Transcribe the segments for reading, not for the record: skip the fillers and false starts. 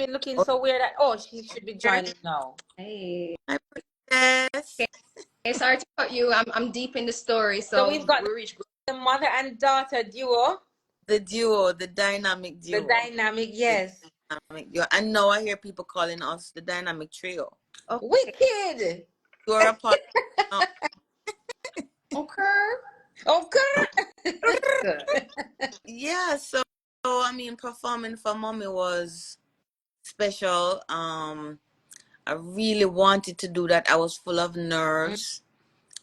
looking so weird. Oh, she should be joining now. Hey. Hi, princess. Hey, sorry to cut you. I'm deep in the story, So so we've got we reach the mother and daughter duo. The duo, the dynamic The duo. dynamic, The yes. dynamic duo. And now I hear people calling us the dynamic trio. okay. Wicked. You are a part of Okay. Okay. Good. yeah, so I mean performing for mommy was special. I really wanted to do that. I was full of nerves.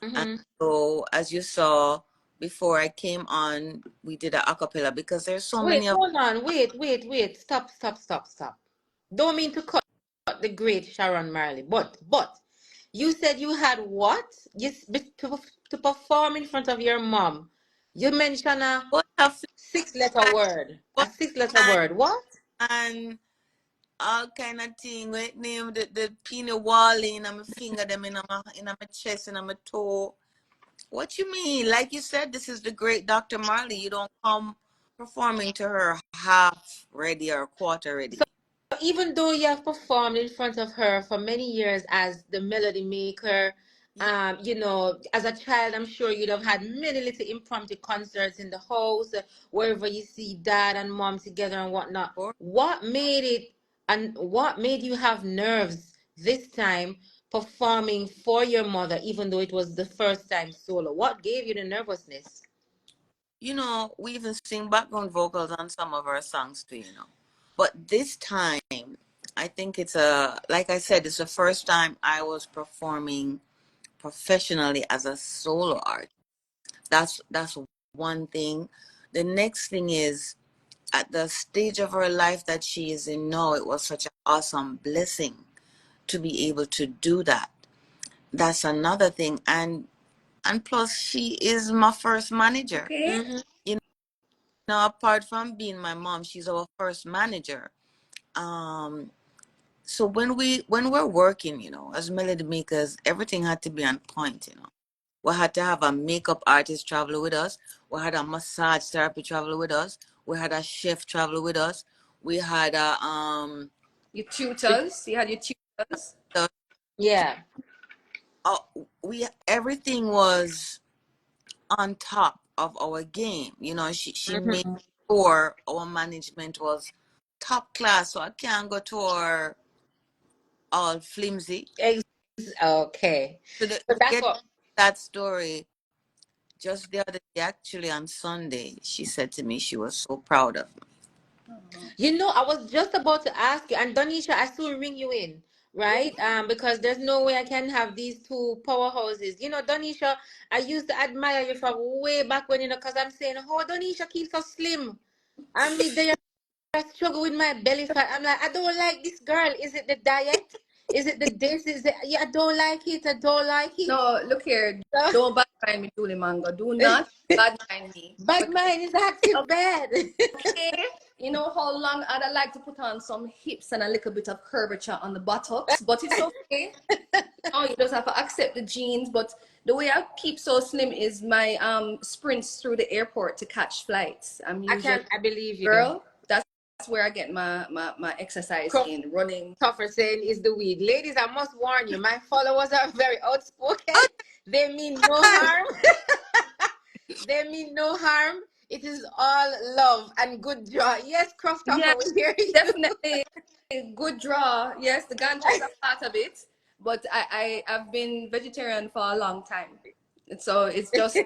And Mm-hmm. so as you saw before I came on, we did a acapella because there's so Wait, many of hold on. Wait. Stop. Don't mean to cut the great Sharon Marley, but you said you had what? To perform in front of your mom. You mentioned a what a six-letter flag, word. A what six-letter flag, word. What? and all kind of thing. With name the peanut walling in my finger, them in my chest and on my toe. What you mean? Like you said, this is the great Dr. Marley. You don't come performing to her half ready or quarter ready. Even though you have performed in front of her for many years as the melody maker, Yeah, as a child, I'm sure you'd have had many little impromptu concerts in the house, wherever you see dad and mom together and whatnot. of course. What made it, and what made you have nerves this time performing for your mother, even though it was the first time solo? What gave you the nervousness? We even sing background vocals on some of our songs too. But this time, I think like I said, it's the first time I was performing professionally as a solo artist. That's one thing. The next thing is at the stage of her life that she is in now, it was such an awesome blessing to be able to do that. That's another thing. And plus she is my first manager. Okay. Mm-hmm. You apart from being my mom, she's our first manager. So when we're working, as melody makers, everything had to be on point. We had to have a makeup artist travel with us. We had a massage therapy travel with us. We had a chef travel with us. We had Your tutors. You had your tutors. the, Yeah. uh, we everything was on top of our game. She made Mm-hmm. sure our management was top class. So I can't go to her all flimsy. Okay. To So that's get what. that story, just the other day, actually on Sunday, she said to me she was so proud of me. I was just about to ask you, and Donisha, I still ring you in, right? Because there's no way I can have these two powerhouses. Donisha, I used to admire you from way back when, because I'm saying, oh, Donisha keeps so slim. I mean, they are struggle with my belly fat. I'm like, I don't like this girl. Is it the diet? Is it the this? Is it? Yeah, I don't like it. I don't like it. No, look here. So, Don't bad mind me, Julie Mango. Do not bad mind me. bad mind is active bad. Okay. You know how long I'd like to put on some hips and a little bit of curvature on the buttocks, but it's okay. You just have to accept the genes. But the way I keep so slim is my sprints through the airport to catch flights. I'm usually I believe you. girl. That's where I get my exercise in running. Tougher saying is the weed. Ladies, I must warn you, my followers are very outspoken. They mean no harm. They mean no harm. It is all love and good joy. Yes, Cross Yeah, Tougher, we hear you. definitely good draw. Yes, the ganja is a part of it, but I've been vegetarian for a long time. So it's just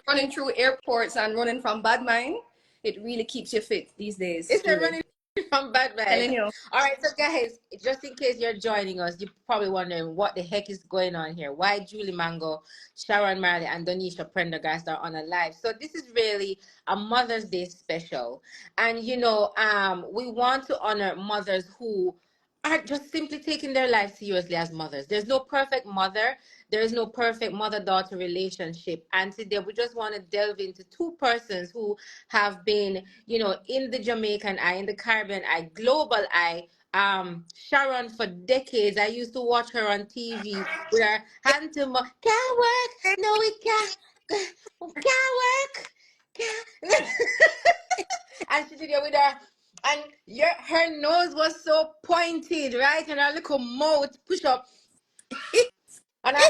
running through airports and running from bad mind. It really keeps you fit these days, It's a Julie. running from bad Telling vibes. you. All right, so guys, just in case you're joining us, you're probably wondering what the heck is going on here. Why Julie Mango, Sharon Marley, and Donisha Prendergast are on a live. So this is really a Mother's Day special, and we want to honor mothers who are just simply taking their lives seriously as mothers. There's no perfect mother. There is no perfect mother-daughter relationship. And today we just want to delve into two persons who have been, in the Jamaican eye, in the Caribbean eye, global eye. Sharon for decades. I used to watch her on TV with her hand to mouth. Can't work. No, it can't. Can't work. Can't. And she did it with her And her nose was so pointed, right? And her little mouth push up. And I'm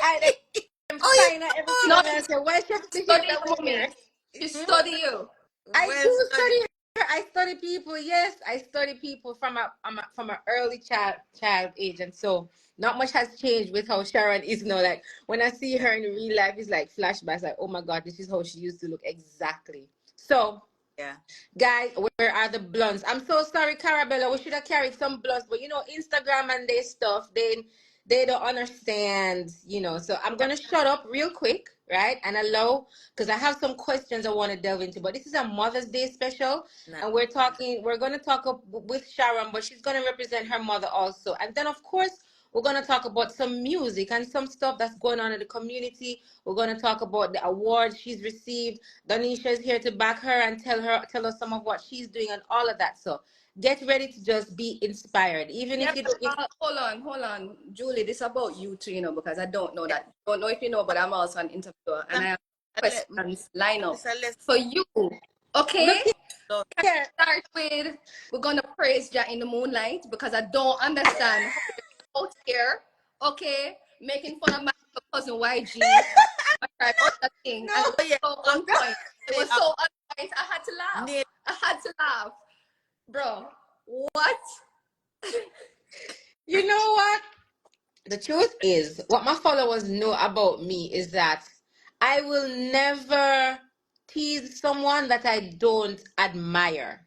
Oh, you fine at everything. No, And I said, why she behave study that way mommy. there? She Hmm? study you. I well do studied. study her. I study people. Yes, I study people from a early child age, and so not much has changed with how Sharon is now. Like when I see her in real life, it's like flashbacks. Like, oh my God, this is how she used to look exactly. So Yeah. guys, where are the blunts? I'm so sorry, Carabella. We should have carried some blunts, but Instagram and their stuff, they don't understand, So I'm gonna shut up real quick, right? And allow, because I have some questions I want to delve into. But this is a Mother's Day special, No. and we're gonna talk with Sharon, but she's gonna represent her mother also. And then of course we're gonna talk about some music and some stuff that's going on in the community. We're gonna talk about the awards she's received. Donisha is here to back her and tell us some of what she's doing and all of that. So get ready to just be inspired. Even Yeah, if you but, don't if hold on, Julie. This about you too, because I don't know that. Don't know if you know, but I'm also an interviewer, and I have Let, questions line up let's for you. look Okay, here, start with we're gonna praise Jah in the moonlight because I don't understand how you're out here. Okay, making fun of my cousin YG. Right, all that thing, and no, it was oh yeah, so I was on point. It say was so on point. I had to laugh. Neil, I had to laugh, bro. What? you know what? The truth is, what my followers know about me is that I will never tease someone that I don't admire.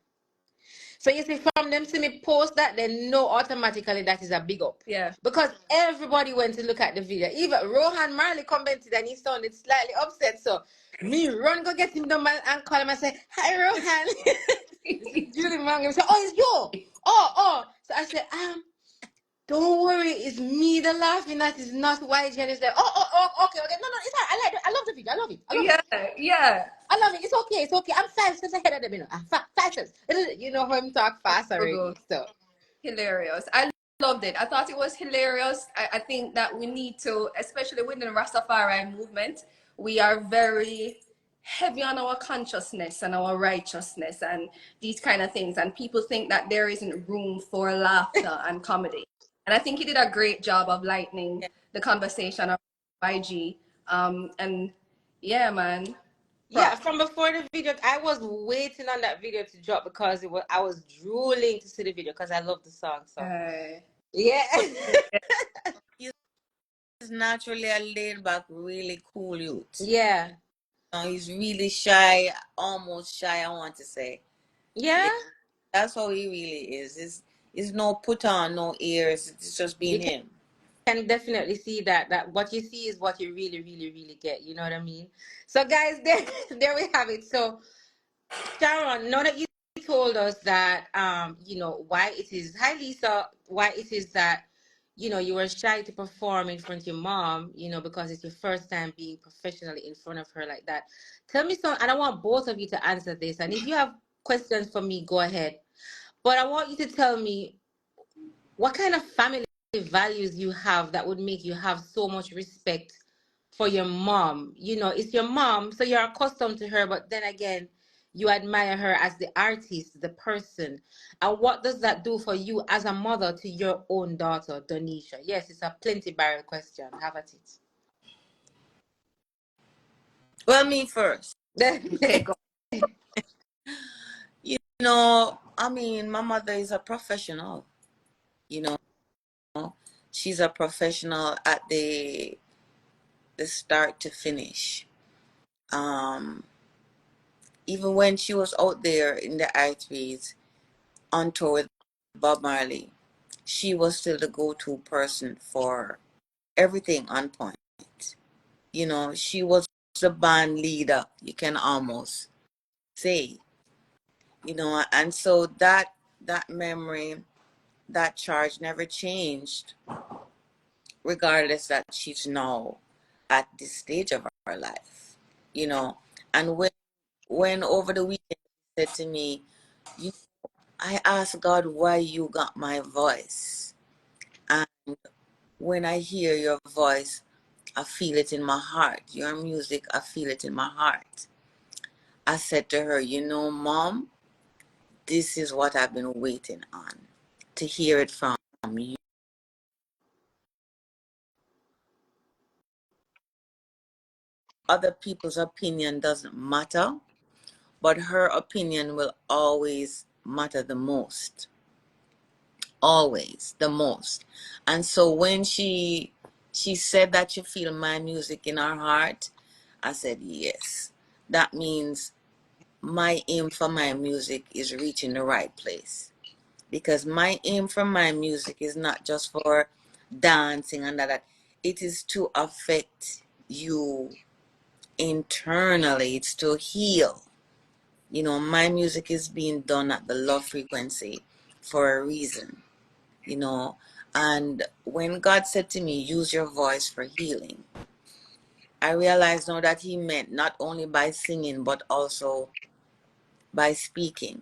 So you see, from them see me post that, they know automatically that is a big up. Yeah. Because everybody went to look at the video. Even Rohan Marley commented and he sounded slightly upset. So me run go get him number and call him and say, "Hi Rohan." This is Julie Mangum. Say, "Oh, it's you. Oh." So I said, don't worry, it's me the laughing that is not YG. And it's like, okay. No, it's all right. I like it. I love the video. I love it. I love it. Yeah, yeah. I love it. It's okay. I'm 5 steps ahead of them, I'm 5 steps. You know him talk fast Google. already. So Hilarious. I loved it. I thought it was hilarious. I think that we need to, especially within the Rastafari movement, we are very heavy on our consciousness and our righteousness and these kind of things. And people think that there isn't room for laughter and comedy. And I think he did a great job of lightening yeah, the conversation of YG. And yeah, man, yeah, props. from before the video, I was waiting on that video to drop because I was drooling to see the video because I love the song. So yeah. but he's naturally a laid back, really cool youth. Yeah. He's really shy, almost shy, I want to say. Yeah. Yeah, that's how he really is. It's no put on, no ears. It's just You being him. can definitely see that what you see is what you really, really, really get. You know what I mean? So guys, there we have it. So Sharon, now that you told us that why it is, hi Lisa, why it is that you were shy to perform in front of your mom, because it's your first time being professionally in front of her like that. Tell me some, and I want both of you to answer this. And if you have questions for me, go ahead. But I want you to tell me what kind of family values you have that would make you have so much respect for your mom. It's your mom, so you're accustomed to her, but then again, you admire her as the artist, the person. And what does that do for you as a mother to your own daughter, Donisha? Yes, it's a plenty barrel question. Have at Well, me first. Okay, it. go. I mean, my mother is a professional. You know, she's a professional at the start to finish. Um, Even when she was out there in the arteries on tour with Bob Marley, she was still the go-to person for everything on point. She was the band leader, you can almost say. And so that memory, that charge never changed, regardless that she's now at this stage of her life. You know, and when over the weekend she said to me, you I asked God why you got my voice. And when I hear your voice, I feel it in my heart. Your music, I feel it in my heart. I said to her, Mom, this is what I've been waiting on, to hear it from you. Other people's opinion doesn't matter, but her opinion will always matter the most. Always the most. And so when she said that you feel my music in her heart, I said yes. That means my aim for my music is reaching the right place. Because my aim for my music is not just for dancing and that. It is to affect you internally. It's to heal. You know, my music is being done at the love frequency for a reason, you know. And when God said to me, use your voice for healing, I realized now that he meant not only by singing, but also by speaking,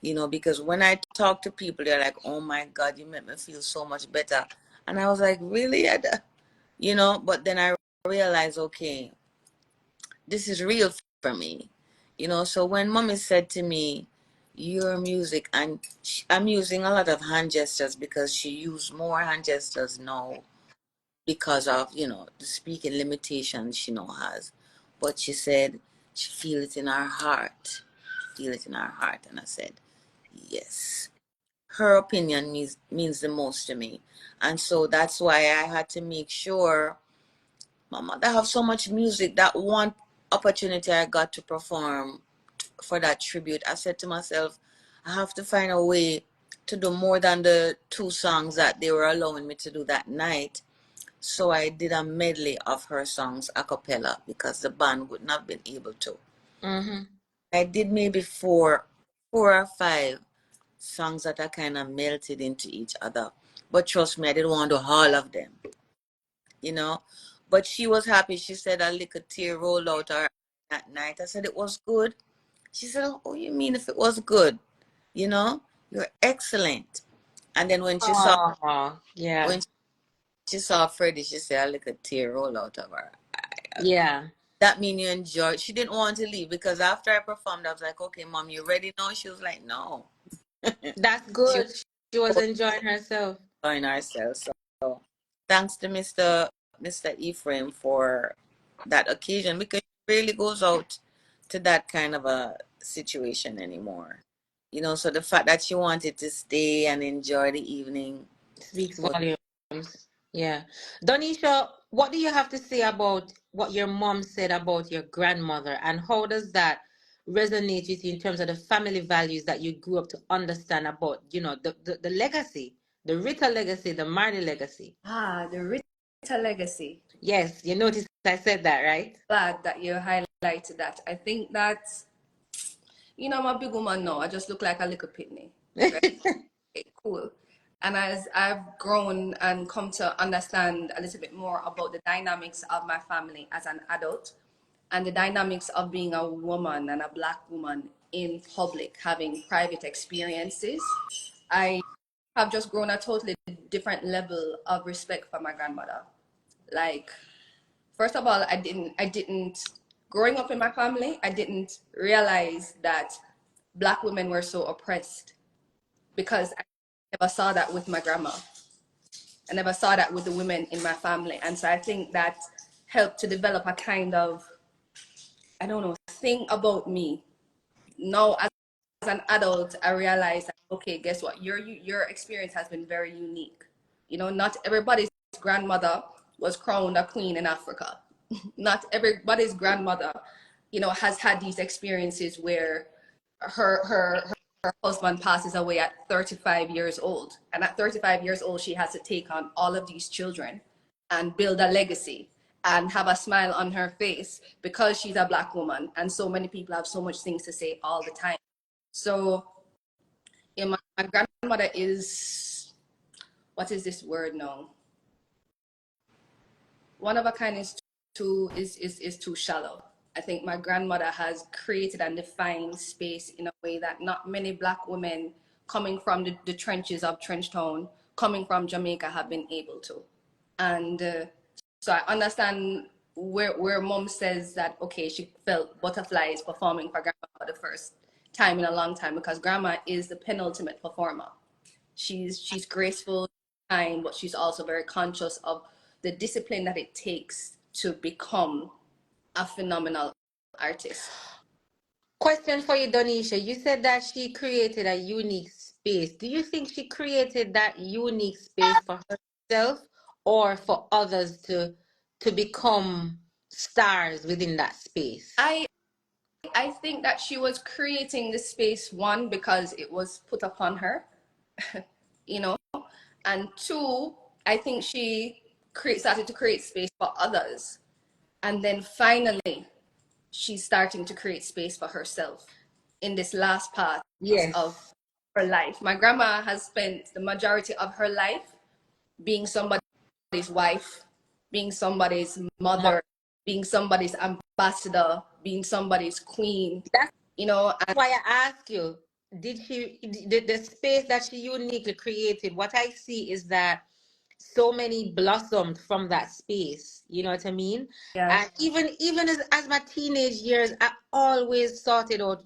you know, because when I talk to people, they're like, oh my God, you make me feel so much better. And I was like, really? You know, but then I realized, okay, this is real for me, you know. So when mommy said to me, your music, and I'm using a lot of hand gestures because she used more hand gestures now because of, you know, the speaking limitations she now has. But she said she feel it in her heart, feel it in her heart. And I said, yes, her opinion means the most to me. And so that's why I had to make sure my mother have so much music. That one opportunity I got to perform for that tribute, I said to myself, I have to find a way to do more than the 2 songs that they were allowing me to do that night. So I did a medley of her songs a cappella because the band would not have been able to. Mm-hmm. I did maybe four or 5 songs that I kind of melted into each other. But trust me, I didn't want to do all of them, you know. But she was happy. She said a little tear rolled out her that night. I said it was good. She said, oh, you mean if it was good? You know, you're excellent. And then Oh, yeah. when she saw Freddie, she said a little tear roll out of her. Yeah. That mean you enjoyed. She didn't want to leave because after I performed, I was like, okay, mom, you ready now? She was like, no. That's She good. She was enjoying herself. enjoying herself. So thanks to Mr. Ephraim for that occasion, because she really goes out to that kind of a situation anymore. You know, so the fact that she wanted to stay and enjoy the evening Speaks was, volumes. Yeah. Donisha, what do you have to say about what your mom said about your grandmother, and how does that resonate with you in terms of the family values that you grew up to understand about, you know, the legacy, the Rita legacy, the Marley legacy? Ah, the Rita legacy. Yes, you noticed I said that, right? Glad that you highlighted that. I think that, you know, I'm a big woman now. I just look like a little pitney. Right? Okay, cool. And as I've grown and come to understand a little bit more about the dynamics of my family as an adult and the dynamics of being a woman and a black woman in public, having private experiences, I have just grown a totally different level of respect for my grandmother. Like, first of all, I didn't growing up in my family, I didn't realize that black women were so oppressed because I never saw that with my grandma. I never saw that with the women in my family. And so I think that helped to develop a kind of, I don't know, thing about me. Now, as an adult, I realized, okay, guess what? Your experience has been very unique. You know, not everybody's grandmother was crowned a queen in Africa. Not everybody's grandmother, you know, has had these experiences where her husband passes away at 35 years old. And at 35 years old, she has to take on all of these children and build a legacy and have a smile on her face because she's a black woman. And so many people have so much things to say all the time. So, yeah, my grandmother is, what is this word now? One of a kind is too shallow. I think my grandmother has created and defined space in a way that not many black women coming from the trenches of Trenchtown, coming from Jamaica, have been able to. And so I understand where mom says that, okay, she felt butterflies performing for grandma for the first time in a long time, because grandma is the penultimate performer. She's graceful, kind, but she's also very conscious of the discipline that it takes to become a phenomenal artist. Question for you, Donisha. You said that she created a unique space. Do you think she created that unique space for herself or for others to become stars within that space? I think that she was creating the space, one, because it was put upon her, you know, and two, I think she started to create space for others, and then finally she's starting to create space for herself in this last part of Yes. her life. My grandma has spent the majority of her life being somebody's wife, being somebody's mother, being somebody's ambassador, being somebody's queen, That's you know. And why I ask you, did she the space that she uniquely created, what I see is that so many blossomed from that space, you know what I mean? yeah. And even as my teenage years, I always sorted out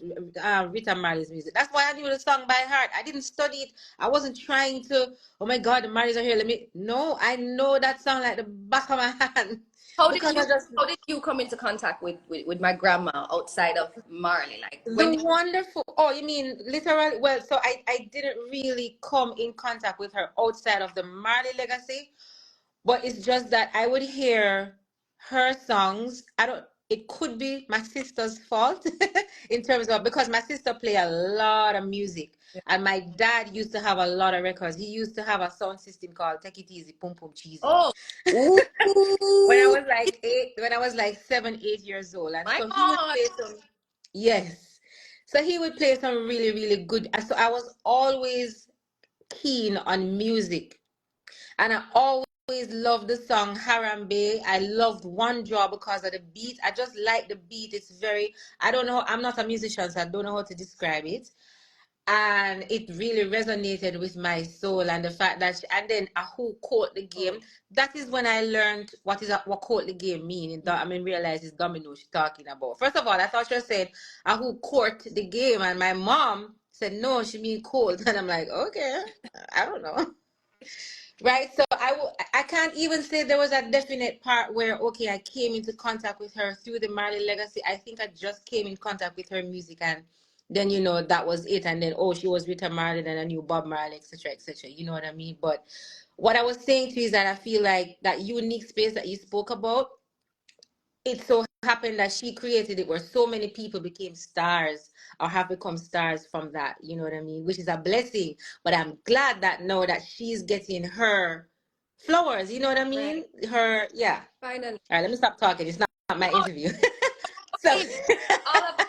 Rita Marley's music. That's why I knew the song by heart. I didn't study it. I wasn't trying to, oh my God, the Marleys are here, let me, no, I know that song like the back of my hand. Because I just, how did you come into contact with my grandma outside of Marley? Like when the wonderful, oh, you mean literally? Well, so I didn't really come in contact with her outside of the Marley legacy, but it's just that I would hear her songs. I don't, it could be my sister's fault in terms of, because my sister play a lot of music and my dad used to have a lot of records. He used to have a sound system called Take It Easy, Pum Pum Cheesy. oh When I was like 8, when I was like 7, 8 years old. And my so he would God. play some, yes. So he would play some really, really good. And so I was always keen on music. And I always loved the song Harambe. I loved One Draw because of the beat. I just like the beat. It's very, I don't know, I'm not a musician, so I don't know how to describe it. And it really resonated with my soul, and the fact that and then a who caught the game. That is when I learned what caught the game mean. And I mean, realize it's domino she's talking about. First of all, I thought she said a who caught the game, and my mom said no, she mean cold, and I'm like, okay, I don't know. Right, so I can't even say there was a definite part where okay, I came into contact with her through the Marley legacy. I think I just came in contact with her music, and then that was it. And then oh, she was Rita Marley, then I knew Bob Marley, etc., etc. You know what I mean? But what I was saying to you is that I feel like that unique space that you spoke about, it so happened that she created it where so many people became stars or have become stars from that, you know what I mean, which is a blessing. But I'm glad that now that she's getting her flowers, you know what I Right. mean, her, yeah. Finally. All right, let me stop talking, it's not my Oh, interview. So all of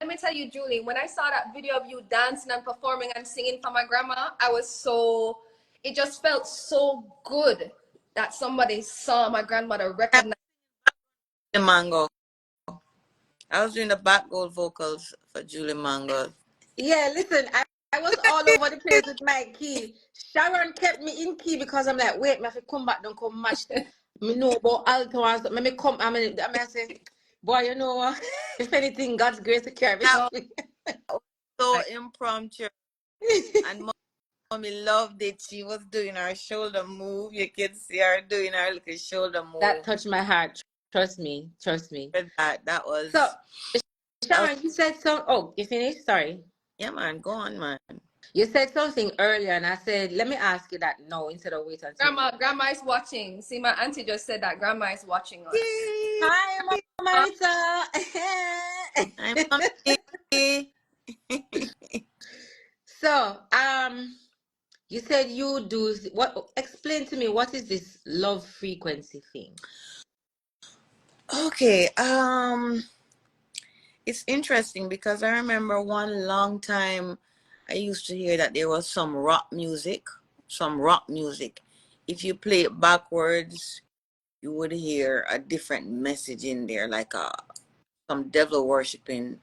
let me tell you, Julie, when I saw that video of you dancing and performing and singing for my grandma, it just felt so good that somebody saw my grandmother, recognize. The Mango. I was doing the background vocals for Julie Mango. yeah, listen, I was all over the place with my key. Sharon kept me in key because I'm like, wait, me have to come back, don't come match. Me know about alto and stuff. Me come, I say, boy, you know what? If anything, God's grace to carry me That No, through. was so impromptu. And mommy loved it. She was doing her shoulder move. You can see her doing her little shoulder That move. touched my heart. Trust me, trust me. That So, was, Sharon, you said so. Oh, you finished? Sorry. yeah, man. Go on, man. You said something earlier, and I said, let me ask you that now instead of wait until you. grandma is watching. See, my auntie just said that grandma is watching us. Hi, Mama Rita. I'm mommy. So, you said you do what? Explain to me what is this love frequency thing? Okay. It's interesting because I remember one long time I used to hear that there was some rock music. If you play it backwards, you would hear a different message in there, like some devil worshipping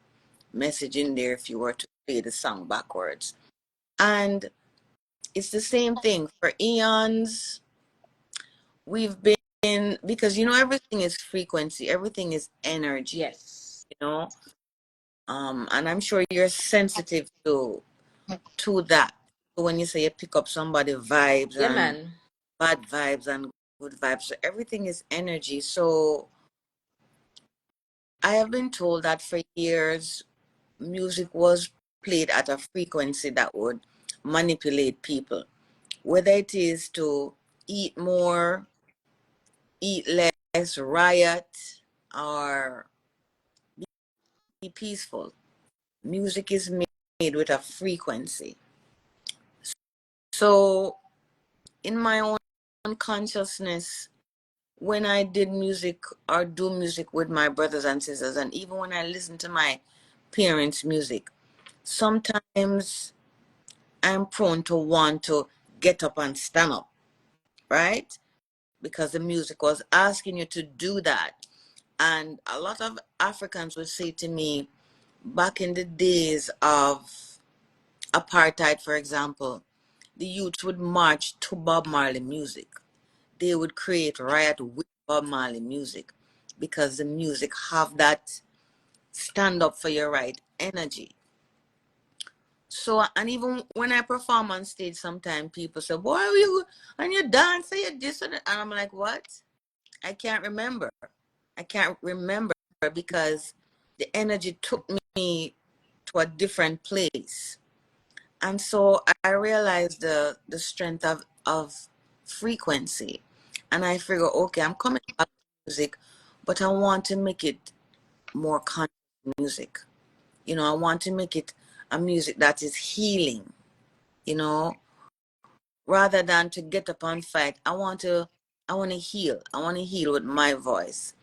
message in there if you were to play the song backwards. And it's the same thing for eons. We've been, because everything is frequency, everything is energy, Yes. And I'm sure you're sensitive to that. So when you say you pick up somebody vibes Yeah, and man. bad vibes and good vibes, so everything is energy. So I have been told that for years music was played at a frequency that would manipulate people, whether it is to eat more, eat less, riot, or be peaceful. Music is made with a frequency. So, in my own consciousness, when I did music or do music with my brothers and sisters, and even when I listen to my parents' music, sometimes I'm prone to want to get up and stand up, right? Because the music was asking you to do that. And a lot of Africans would say to me, back in the days of apartheid, for example, the youth would march to Bob Marley music. They would create riot with Bob Marley music because the music have that stand up for your right energy. So, and even when I perform on stage, sometimes people say, boy, you and you dance, you this and that. And I'm like, what? I can't remember. I can't remember because the energy took me to a different place. And so I realized the strength of frequency. And I figure, okay, I'm coming back to music, but I want to make it more conscious music. You know, I want to make it a music that is healing, you know, rather than to get up and fight. I want to heal. I want to heal with my voice.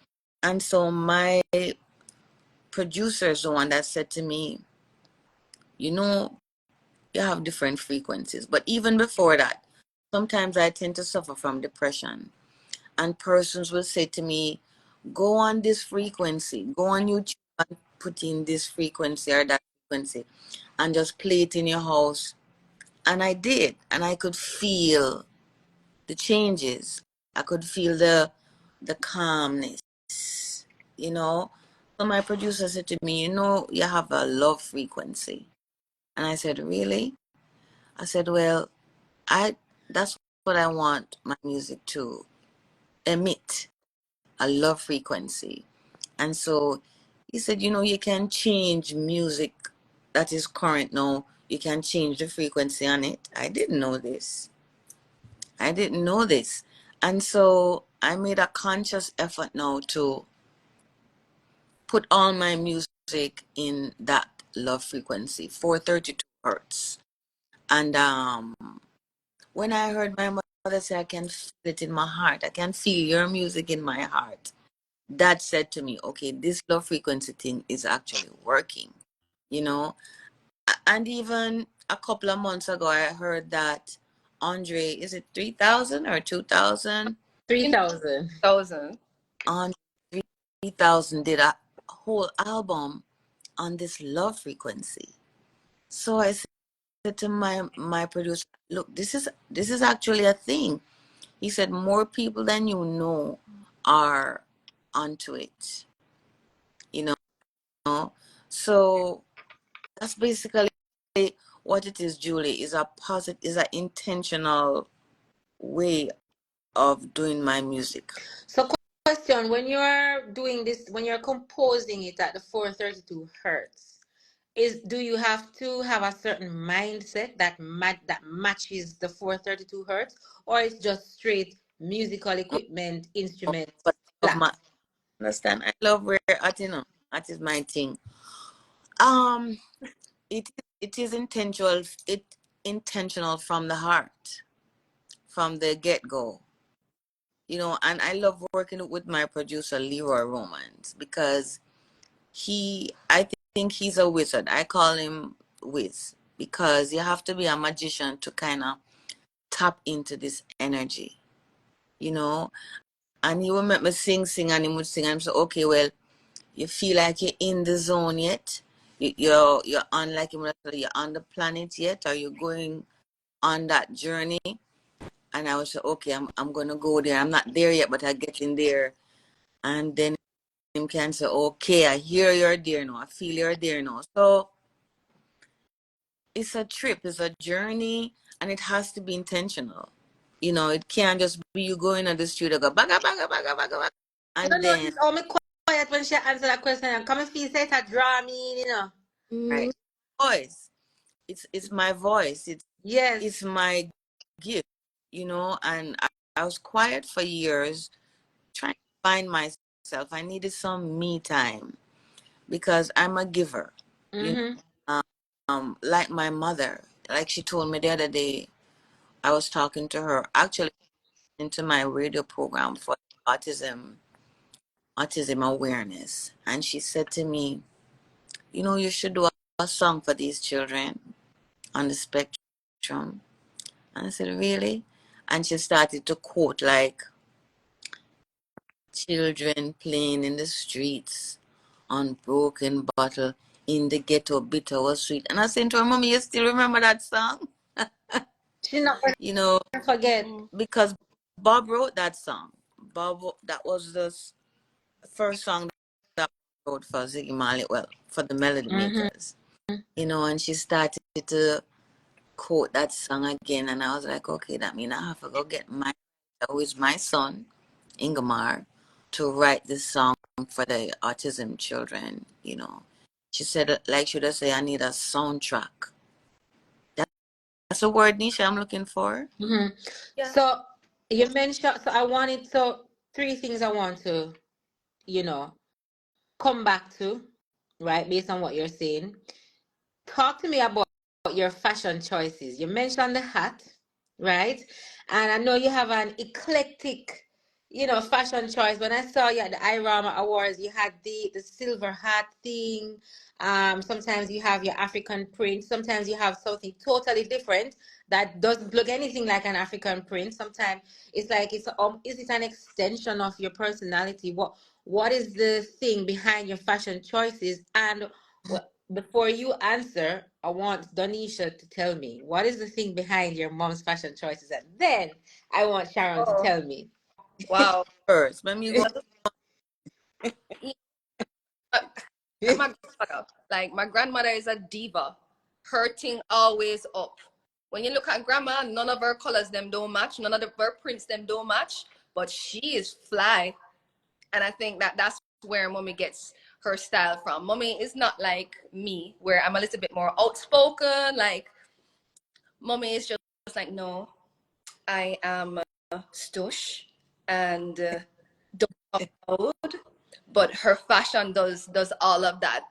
And so my producer is the one that said to me, you know, you have different frequencies. But even before that, sometimes I tend to suffer from depression. And persons will say to me, go on this frequency, go on YouTube and put in this frequency or that frequency and just play it in your house. And I did. And I could feel the changes. I could feel the calmness, you know. So my producer said to me, you know, you have a love frequency. And I said, really? I said, well, I that's what I want my music to emit, a love frequency. And so he said, you know, you can change music that is current now. You can change the frequency on it. I didn't know this. I didn't know this. And so I made a conscious effort now to put all my music in that love frequency, 432 hertz. And when I heard my mother say, I can feel it in my heart, I can feel your music in my heart, that said to me, okay, this low frequency thing is actually working, you know. And even a couple of months ago, I heard that Andre, is it 3,000 or 2,000? 3,000. 1,000. Andre 3,000 did a whole album on this love frequency. So I said to my producer, look, this is actually a thing. He said, more people than you know are onto it, you know. So that's basically what it is, Julie, is a positive, is an intentional way of doing my music. So, question: when you're doing this, when you're composing it at the 432 hertz, do you have to have a certain mindset that matches the 432 hertz, or it's just straight musical equipment, instruments, But of flat? my understand, I love where at, you know, that is my thing. It it is intentional from the heart, from the get-go, you know. And I love working with my producer Leroy Romans because I think he's a wizard. I call him Wiz because you have to be a magician to kind of tap into this energy, you know. And he would make me sing, and he would sing, and I'm so, okay, well, you feel like you're in the zone yet? You're on, like you're on the planet yet? Are you going on that journey? And I was say, okay, I'm gonna go there. I'm not there yet, but I get in there. And then can say, okay, I hear you're there now, I feel you're there now. So it's a trip, it's a journey, and it has to be intentional. It can't just be you going on the street and go baga baga baga baga baga, You and don't then notice how me quiet when she answer that question and come and feel say it a draw me, right voice. It's my voice. It's Yes. my gift, and I was quiet for years trying to find myself. I needed some me time because I'm a giver, you Mm-hmm. know. Like my mother, like she told me the other day, I was talking to her actually into my radio program for autism awareness, and she said to me, you should do a song for these children on the spectrum. And I said, really? And she started to quote like children playing in the streets on broken bottle in the ghetto bitter was sweet. And I said to her, Mommy, you still remember that song? She's not gonna You know, forget. because Bob wrote that song. That was the first song that I wrote for Ziggy Marley, well, for the Melody Mm-hmm. Makers. And she started to quote that song again, and I was like, okay, that means I have to go get who is my son, Ingemar, to write this song for the autism children. She said, like, should I say, I need a soundtrack. That's a word, Nisha, I'm looking for. Mm-hmm. Yeah. So you mentioned, so three things I want to, you know, come back to, right, based on what you're saying. Talk to me about your fashion choices. You mentioned the hat, right? And I know you have an eclectic, fashion choice. When I saw you at the IRAMA Awards, you had the silver hat thing. Sometimes you have your African print. Sometimes you have something totally different that doesn't look anything like an African print. Sometimes it's like is it an extension of your personality? What is the thing behind your fashion choices? And before you answer, I want Donisha to tell me what is the thing behind your mom's fashion choices, and then I want Sharon to Oh, tell me. wow. First, let me go. Yeah, my grandmother, like my grandmother is a diva. Her thing always up. When you look at grandma, none of her colors them don't match. None of her prints them don't match. But she is fly. And I think that's where mommy gets her style from. Mommy is not like me, where I'm a little bit more outspoken. Like mommy is just like, no, I am stush and don't talk loud. But her fashion does all of that,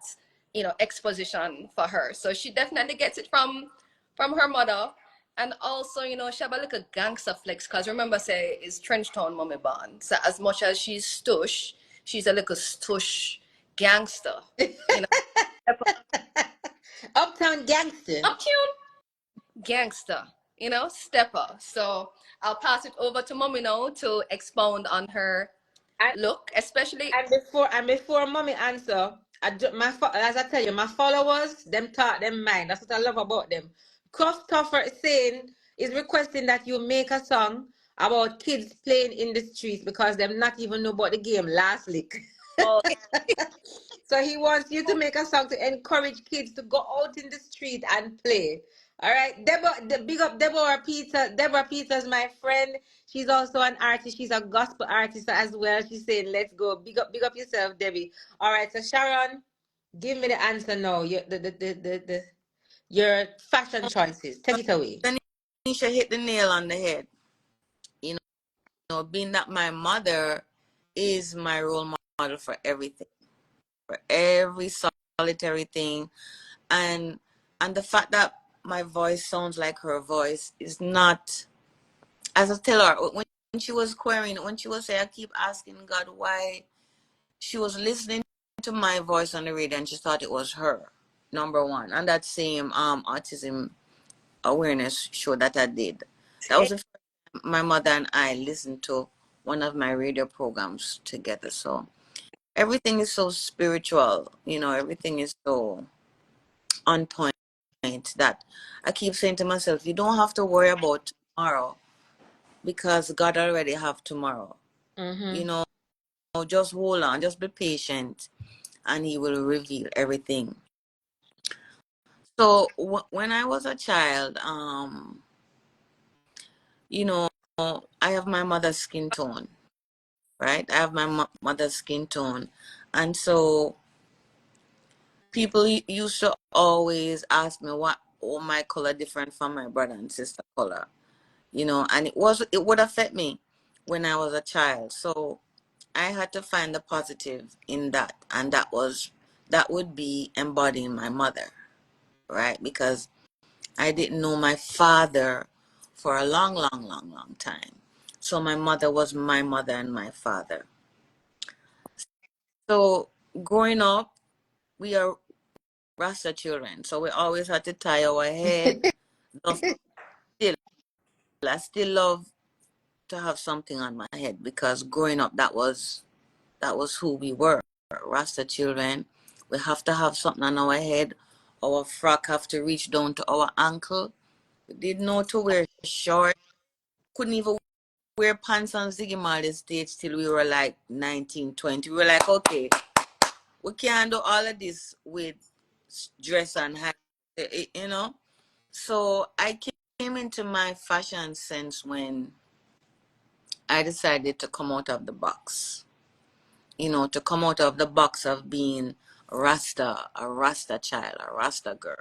exposition for her. So she definitely gets it from her mother. And also, she have a little gangster flex, because remember, say, is Trench Town mommy born. So as much as she's stush, she's a little stush gangster. You know, Uptown gangster. uptown gangster, stepper. So I'll pass it over to mommy now to expound on her And look, especially. and before mommy answer, as I tell you, my followers them talk them mind. That's what I love about them. Christopher is requesting that you make a song about kids playing in the streets because them not even know about the game last week. Oh, So he wants you to make a song to encourage kids to go out in the street and play. All right, big up Deborah Peter. Deborah Peters, my friend. She's also an artist. She's a gospel artist as well. She's saying, "Let's go, big up yourself, Debbie." All right, so Sharon, give me the answer now. Your fashion choices. Take it away. Tanisha hit the nail on the head. You being that my mother is my role model for everything, for every solitary thing, and the fact that my voice sounds like her voice is not, as I tell her when she was querying, when she was saying, I keep asking God why, she was listening to my voice on the radio and she thought it was her, number one. And that same autism awareness show that I did, that was the first time my mother and I listened to one of my radio programs together. So everything is so spiritual, everything is so on point, that I keep saying to myself, you don't have to worry about tomorrow because God already have tomorrow. Mm-hmm. You know, just hold on, just be patient, and he will reveal everything. So when I was a child, you know, I have my mother's skin tone, right? I have my mother's skin tone. And so people used to always ask me oh, my color different from my brother and sister color, and it would affect me when I was a child. So I had to find the positive in that. And that would be embodying my mother, right? Because I didn't know my father for a long, long, long, long time. So my mother was my mother and my father. So growing up, we are Rasta children. So we always had to tie our head. Still, I still love to have something on my head because growing up, that was who we were. Rasta children. We have to have something on our head. Our frock have to reach down to our ankle. We didn't know to wear short. Couldn't even wear pants on Ziggy Marley's stage till we were like 19, 20. We were like, okay, we can't do all of this with dress and hat, you know. So I came into my fashion sense when I decided to come out of the box. To come out of the box of being Rasta, a Rasta child, a Rasta girl.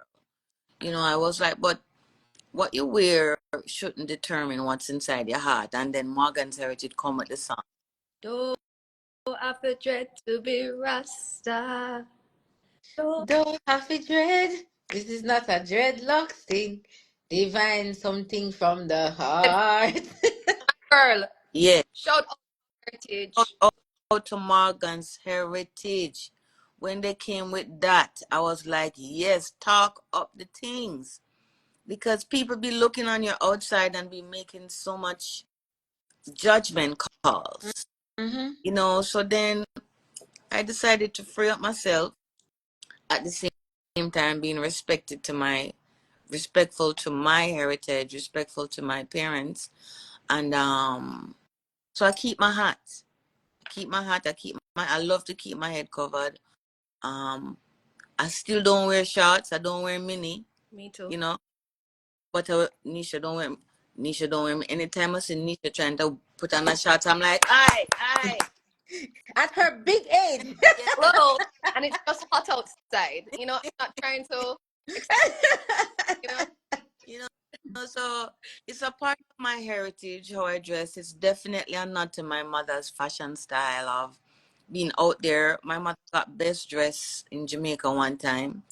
I was like, but what you wear shouldn't determine what's inside your heart. And then Morgan's Heritage come with the song. Don't have to dread to be Rasta. Don't have to dread. This is not a dreadlock thing. Divine something from the heart. Girl, Yeah. shout out Shout heritage. out to Morgan's Heritage. When they came with that, I was like, yes, talk up the things. Because people be looking on your outside and be making so much judgment calls. So then I decided to free up myself at the same time being respectful to my heritage, respectful to my parents. And so I keep my hat. I love to keep my head covered. I still don't wear shorts. I don't wear mini. Me too. But Nisha don't wear me. Anytime I see Nisha trying to put on a shorts, I'm like, aye. At her big age. Hello, and it's just hot outside. I'm not trying to excite, you know. So it's a part of my heritage, how I dress. It's definitely a nod to my mother's fashion style of being out there. My mother got best dress in Jamaica one time.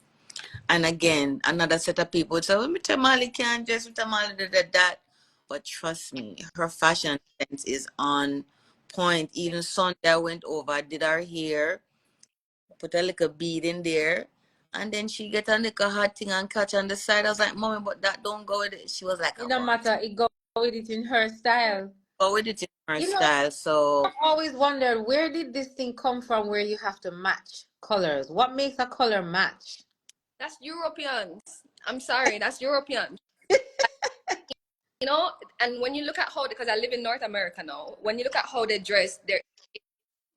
And again, another set of people would say, well, Mr. Marley can't dress, Mr. Marley did that. But trust me, her fashion sense is on point. Even Sunday I went over, did her hair, put a little bead in there, and then she get a little hot thing and catch on the side. I was like, Mommy, but that don't go with it. She was like, It oh, don't but matter. It go with it in her style. go with it in her You know, style. So I've always wondered, where did this thing come from where you have to match colors? What makes a color match? That's Europeans. I'm sorry, that's European. And when you look at how, because I live in North America now, when you look at how they dress, they're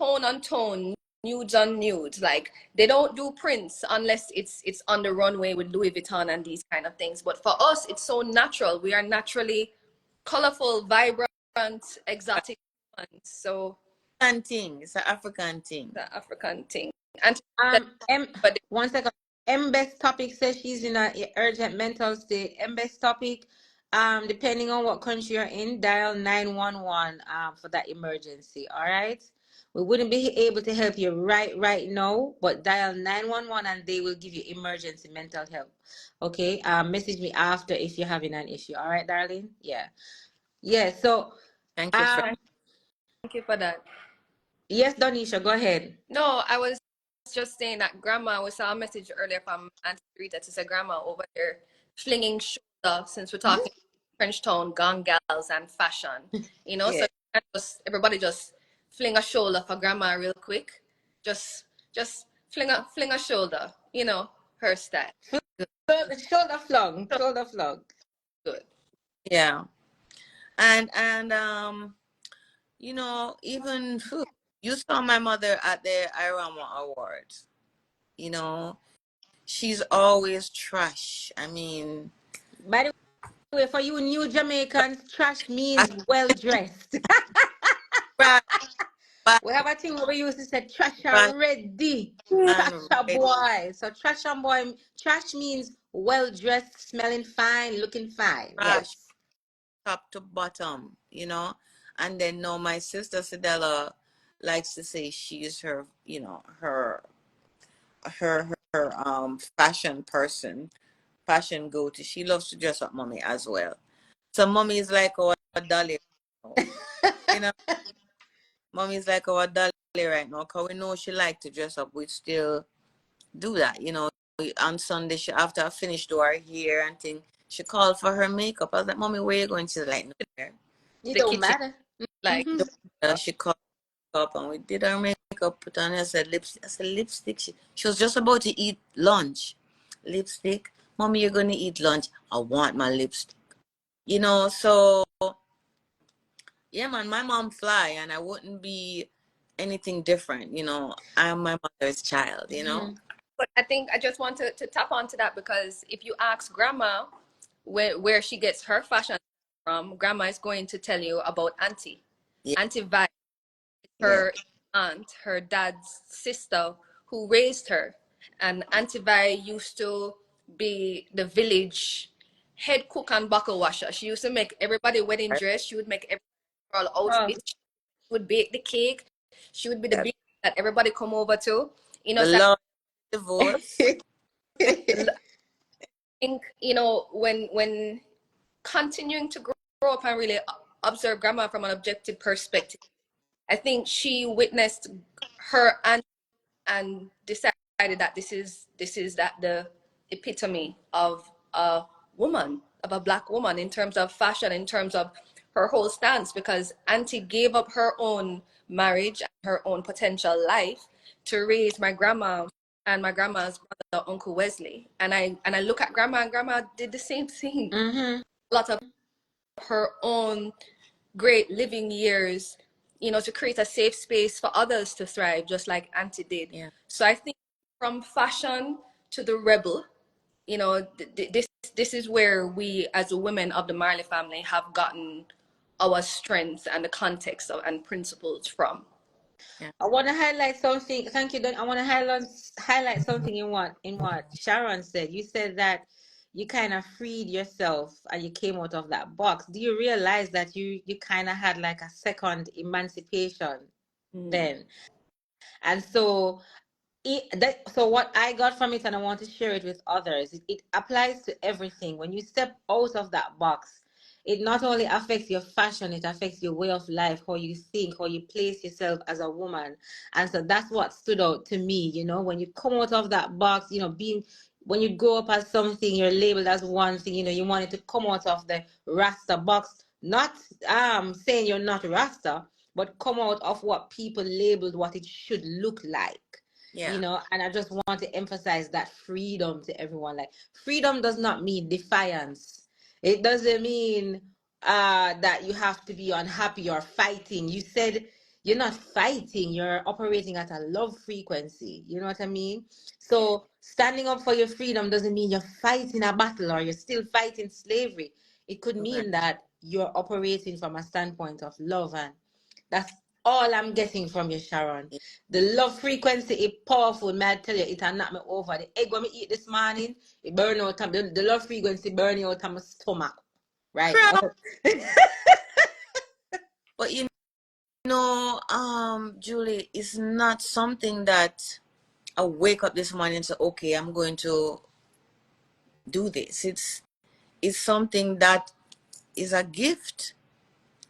tone on tone, nudes on nudes. Like they don't do prints unless it's on the runway with Louis Vuitton and these kind of things. But for us, it's so natural. We are naturally colorful, vibrant, exotic ones. So it's an African thing. the African thing. And M, but 1 second. Best topic says she's in a urgent mental state. Best topic, depending on what country you're in, dial 911 for that emergency. All right. We wouldn't be able to help you right now, but dial 911 and they will give you emergency mental help. Okay. Message me after if you're having an issue. All right, darling. Yeah. Yeah. So Thank you, Sharon. thank you for that. yes, Donisha, go ahead. No, I was just saying that grandma, we saw a message earlier from Auntie Rita to say grandma over there flinging shoulder since we're talking French town, gone gals and fashion. Yeah. So everybody just fling a shoulder for grandma real quick. Just fling a shoulder, her style. Shoulder flung. So Shoulder flung. good. Yeah. And even You saw my mother at the Irama Awards. You know, she's always trash. I mean, By the way, for you new Jamaicans, trash I means well dressed. right, bad, We have a thing where we used to say trash bad, and ready. Trash and a red boy. So trash and boy, trash means well dressed, smelling fine, looking fine. trash, Yes. top to bottom. And then no, my sister Sidella likes to say she's her, her fashion person, fashion go-to. She loves to dress up mommy as well. So mommy is like our dolly, you know. Mommy is like our dolly right now, cause we know she like to dress up. We still do that, On Sunday, after I finished do her hair and thing, she called for her makeup. I was like, "Mommy, where you going?" She's like, "No, there." It The don't kitchen, matter. like, Hmm. She called up and we did her makeup, put on. I said lipstick. She was just about to eat lunch. Lipstick, mommy, you're gonna eat lunch. I want my lipstick. So yeah, man, my mom fly, and I wouldn't be anything different. I'm my mother's child. Hmm. but I think I just want to tap onto that, because if you ask grandma where she gets her fashion from, grandma is going to tell you about auntie. Yeah, Auntie Vi, yeah, her aunt, her dad's sister, who raised her. And Auntie Vi used to be the village head cook and buckle washer. She used to make everybody wedding right. dress. She would make every girl Oh. outfit. She would bake the cake. She would be the Yeah. big that everybody come over to. The So love divorce. I think, when continuing to grow up and really observe grandma from an objective perspective, I think she witnessed her and decided that this is that the epitome of a woman, of a black woman, in terms of fashion, in terms of her whole stance, because auntie gave up her own marriage and her own potential life to raise my grandma and my grandma's brother, Uncle Wesley. And I look at grandma, and grandma did the same thing. Hmm. A lot of her own great living years, to create a safe space for others to thrive, just like Auntie did. Yeah, So I think from fashion to the rebel, this is where we, as women of the Marley family, have gotten our strength and the context and principles from. yeah, I want to highlight something. Thank you, Don. I want to highlight something in what Sharon said. You said that you kind of freed yourself and you came out of that box. Do you realize that you kind of had like a second emancipation Mm. then? And so what I got from it, and I want to share it with others, it applies to everything. When you step out of that box, it not only affects your fashion, it affects your way of life, how you think, how you place yourself as a woman. And so that's what stood out to me, when you come out of that box, being when you grow up as something, you're labeled as one thing, you wanted to come out of the Rasta box, not saying you're not Rasta, but come out of what people labeled what it should look like. yeah, And I just want to emphasize that freedom to everyone. Like, freedom does not mean defiance. It doesn't mean that you have to be unhappy or fighting. You said you're not fighting, you're operating at a love frequency. You know what I mean? So standing up for your freedom doesn't mean you're fighting a battle or you're still fighting slavery. It could right. mean that you're operating from a standpoint of love, and that's all I'm getting from you, Sharon. The love frequency is powerful, may I tell you, it will knock me over. The egg when me eat this morning, it burn out the love frequency burning out of my stomach right Crap. now. But Julie, it's not something that I wake up this morning and say, okay, I'm going to do this. It's something that is a gift.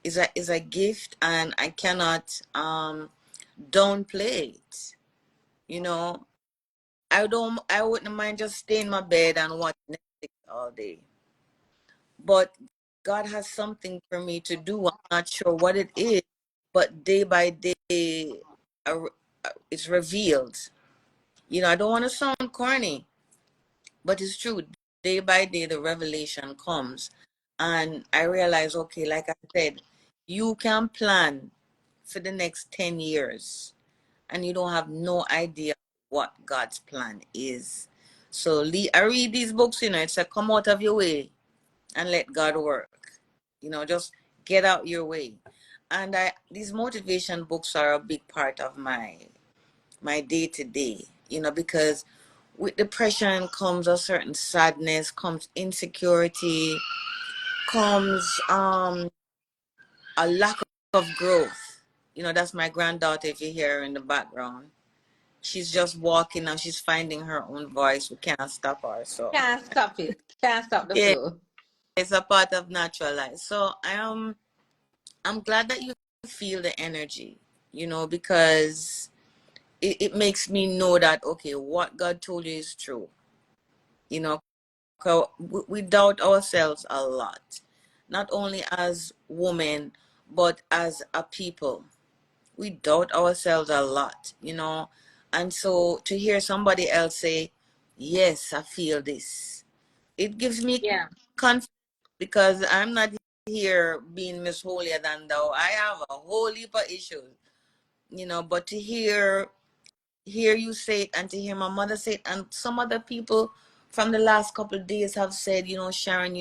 Is a gift, and I cannot downplay it. You know, I wouldn't mind just staying in my bed and watch Netflix all day. But God has something for me to do. I'm not sure what it is, but day by day, uh, it's revealed. I don't want to sound corny, but it's true. Day by day, the revelation comes. And I realize, okay, like I said, you can plan for the next 10 years and you don't have no idea what God's plan is. So I read these books, it's a come out of your way and let God work. Just get out your way. And these motivation books are a big part of my day to day, because with depression comes a certain sadness, comes insecurity, comes a lack of growth. That's my granddaughter, if you hear her in the background. She's just walking now. She's finding her own voice. We cannot stop her. So Can't stop it. Can't stop the yeah, flow. it's a part of natural life. So I'm glad that you feel the energy, because it makes me know that, okay, what God told you is true. 'Cause we doubt ourselves a lot, not only as women, but as a people. We doubt ourselves a lot. And so to hear somebody else say, yes, I feel this, it gives me Yeah. confidence, because I'm not here being Miss Holier Than Thou. I have a whole heap of issues, but to hear you say it, and to hear my mother say it, and some other people from the last couple of days have said, Sharon,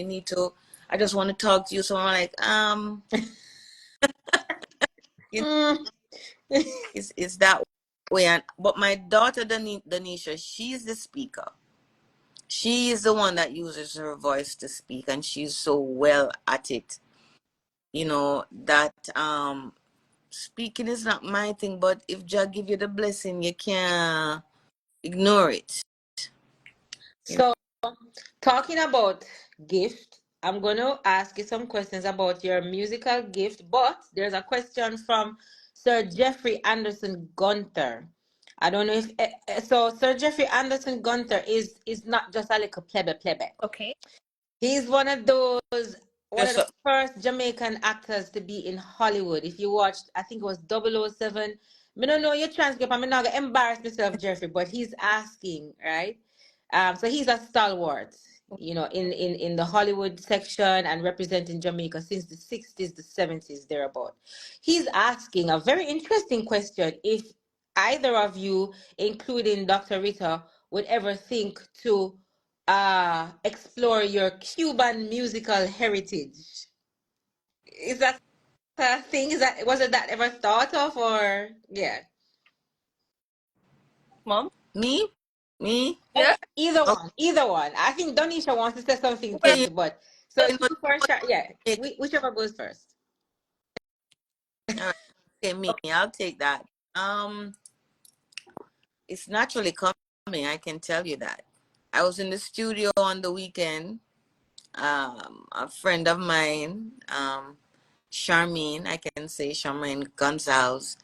I just want to talk to you. So I'm like, you know, Mm. it's that way. But my daughter, Danisha, she's the speaker. She is the one that uses her voice to speak, and she's so well at it. That speaking is not my thing, but if Jah give you the blessing, you can't ignore it. So, talking about gift, I'm going to ask you some questions about your musical gift, but there's a question from Sir Jeffrey Anderson Gunther. I don't know if so. Sir Jeffrey Anderson Gunther is not just a little plebe. Okay. He's one of Just the first Jamaican actors to be in Hollywood. If you watched, I think it was 007. I don't know your transcript. I'm not gonna embarrass myself, Jeffrey, but he's asking, right? So he's a stalwart, in the Hollywood section and representing Jamaica since the 60s, the 70s, thereabout. He's asking a very interesting question. If either of you, including Dr. Rita, would ever think to explore your Cuban musical heritage. Is that a thing? Was it that ever thought of, or yeah? Mom? me, me. Yeah. Either Okay, one, either one. I think Donisha wants to say something Well, too, but so you you first, yeah. know, Whichever goes first. all right. Okay, me. I'll take that. Um, it's naturally coming. I can tell you that. I was in the studio on the weekend. A friend of mine, Charmaine, I can say Charmaine Gonzalez,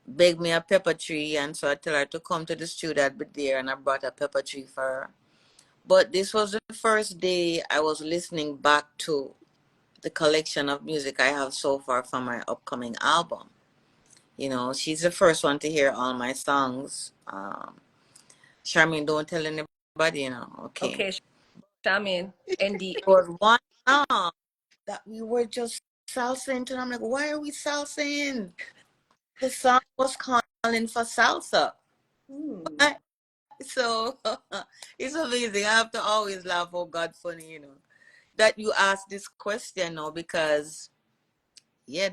begged me a pepper tree, and so I tell her to come to the studio. I'd be there, and I brought a pepper tree for her. But this was the first day I was listening back to the collection of music I have so far from my upcoming album. She's the first one to hear all my songs. Charmaine, don't tell anybody, okay. okay, Shamin, ND. There was one song that we were just salsaing to. I'm like, why are we salsaing? The song was calling for salsa. Hmm. So it's amazing. I have to always laugh. Oh God, funny, that you asked this question now, because yeah,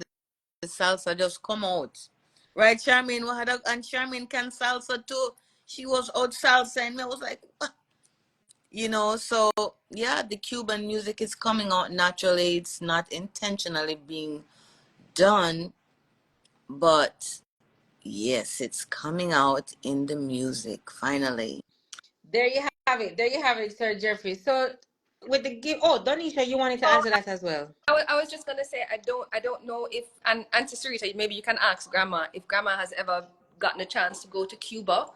the salsa just come out. Right, Charmaine? And Charmaine can salsa too. She was out salsa, and I was like, what? So yeah, the Cuban music is coming out naturally. It's not intentionally being done, but yes, it's coming out in the music finally. There you have it. There you have it, Sir Jeffrey. So with the give, oh, Donisha, you wanted to Oh, answer that as well. I was just gonna say I don't know if, and Auntie Sarita, maybe you can ask Grandma if Grandma has ever gotten a chance to go to Cuba,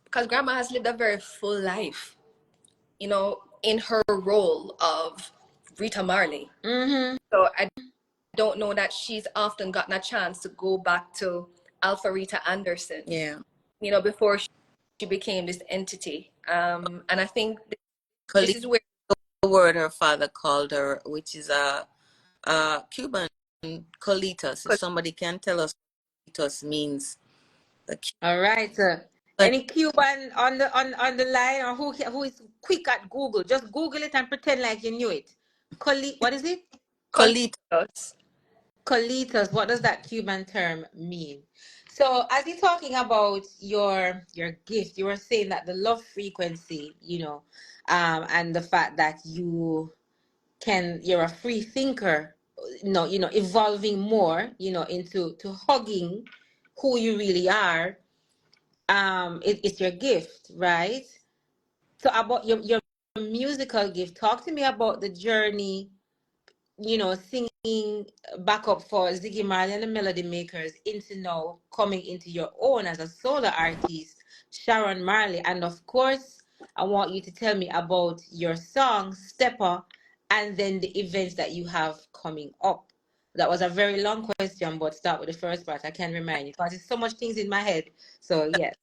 because Grandma has lived a very full life, in her role of Rita Marley. Mm-hmm. So I don't know that she's often gotten a chance to go back to Alpha Rita Anderson, Yeah. before she became this entity. And I think this Khalid, is where the word her father called her, which is a Cuban Colitas. If somebody can tell us what Colitas means. All right. Any Cuban on the line, or who is quick at Google? Just Google it and pretend like you knew it. What is it? Colitas. Colitas. What does that Cuban term mean? So, as you're talking about your gift, you were saying that the love frequency, and the fact that you're a free thinker, evolving more, into to hugging who you really are. It's your gift, right? So about your musical gift, talk to me about the journey, singing backup for Ziggy Marley and the Melody Makers into now coming into your own as a solo artist, Sharon Marley. And of course, I want you to tell me about your song, Stepper, and then the events that you have coming up. That was a very long question, but start with the first part. I can remind you because there's so much things in my head. So yes.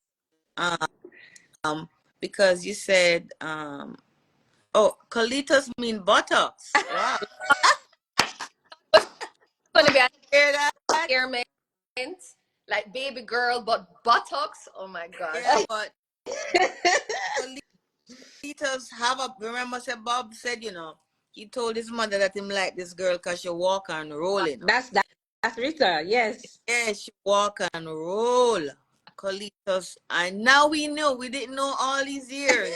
Because you said oh, colitas mean buttocks. Wow. It's gonna be an Hear that? experiment, like baby girl, but buttocks. Oh my gosh. Yeah, but colitas have a, remember said Bob said, he told his mother that him like this girl because she walk and roll, That's Rita, yes. Yeah, she walk and roll. Colitas. And now we know. We didn't know all these years.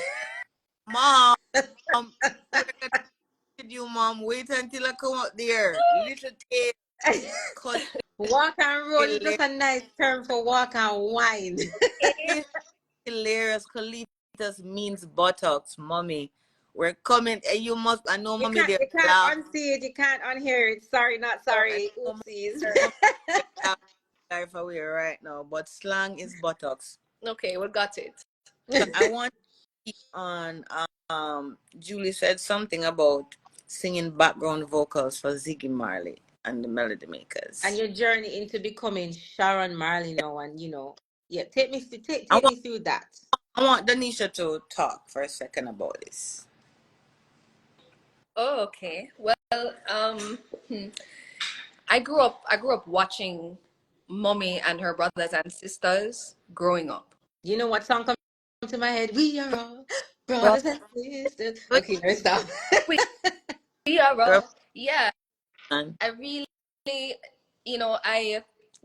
Mom, we're gonna with you, Mom. Wait until I come out there. Little tail. Walk and roll is just a nice term for walk and wine. It's hilarious. Colitas means buttocks, mommy. We're coming. And you must, I know, mommy, they're You can't laugh. unsee it, you can't unhear it. Sorry, not sorry. Oopsies. Life away right now, but slang is buttocks. Okay, we got it. So I want to keep on. Julie said something about singing background vocals for Ziggy Marley and the Melody Makers. And your journey into becoming Sharon Marley now, and yeah, take me I me through that. want Danisha to talk for a second about this. Oh, okay. Well, I grew up watching mommy and her brothers and sisters growing up. You know what song comes to my head? We are all Bro, brothers and sisters. Okay, let's stop. we are Girl, all, yeah. and I really,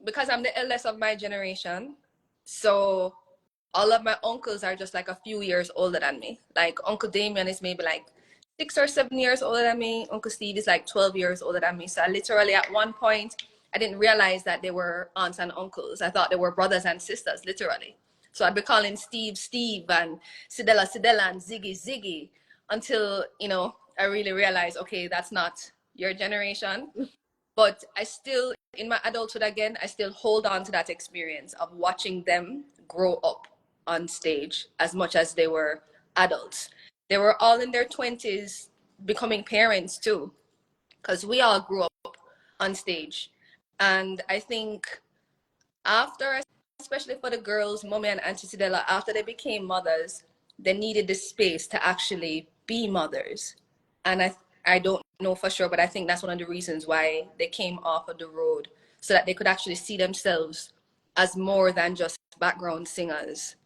because I'm the eldest of my generation, so all of my uncles are just like a few years older than me. Like Uncle Damien is maybe like 6 or 7 years older than me. Uncle Steve is like 12 years older than me. So I literally at one point, I didn't realize that they were aunts and uncles. I thought they were brothers and sisters, literally. So I'd be calling Steve, Steve, and Sidella, Sidella, and Ziggy, Ziggy, until, I really realized, okay, that's not your generation. But I still, in my adulthood again, I still hold on to that experience of watching them grow up on stage as much as they were adults. They were all in their 20s becoming parents too, because we all grew up on stage. And I think after, especially for the girls, Mommy and Auntie Sidella, after they became mothers, they needed the space to actually be mothers. And I don't know for sure, but I think that's one of the reasons why they came off of the road, so that they could actually see themselves as more than just background singers.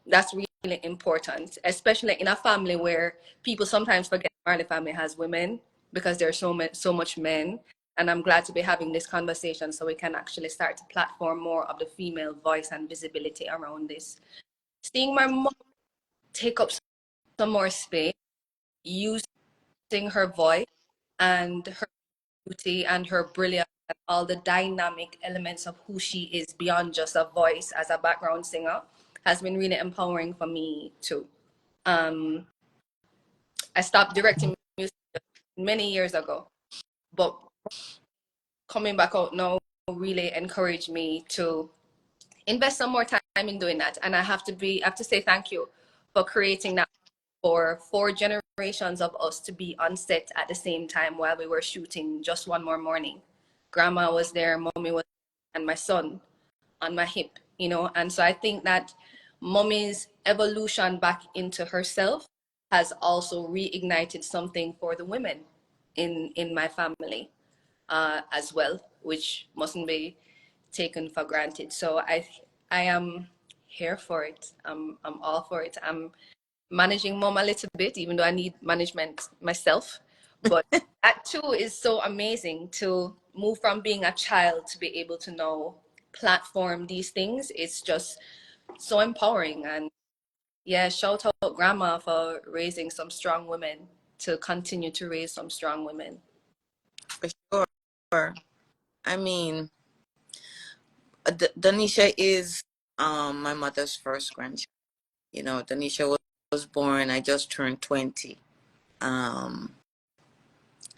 That's really important, especially in a family where people sometimes forget Marley family has women because there's so much men. And I'm glad to be having this conversation so we can actually start to platform more of the female voice and visibility around this. Seeing my mom take up some more space, using her voice and her beauty and her brilliance and all the dynamic elements of who she is beyond just a voice as a background singer has been really empowering for me too. I stopped directing music many years ago, but coming back out now really encouraged me to invest some more time in doing that. And I have to say thank you for creating that for 4 generations of us to be on set at the same time while we were shooting Just One More Morning. Grandma was there, mommy was there, and my son on my hip, and so I think that mommy's evolution back into herself has also reignited something for the women in my family. as well, which mustn't be taken for granted. So I am here for it. I'm all for it. I'm managing mom a little bit, even though I need management myself. But that too is so amazing to move from being a child to be able to now platform these things. It's just so empowering. And yeah, shout out grandma for raising some strong women to continue to raise some strong women. For sure. I mean, Danisha is my mother's first grandchild. You know, Danisha was born, I just turned 20. Um,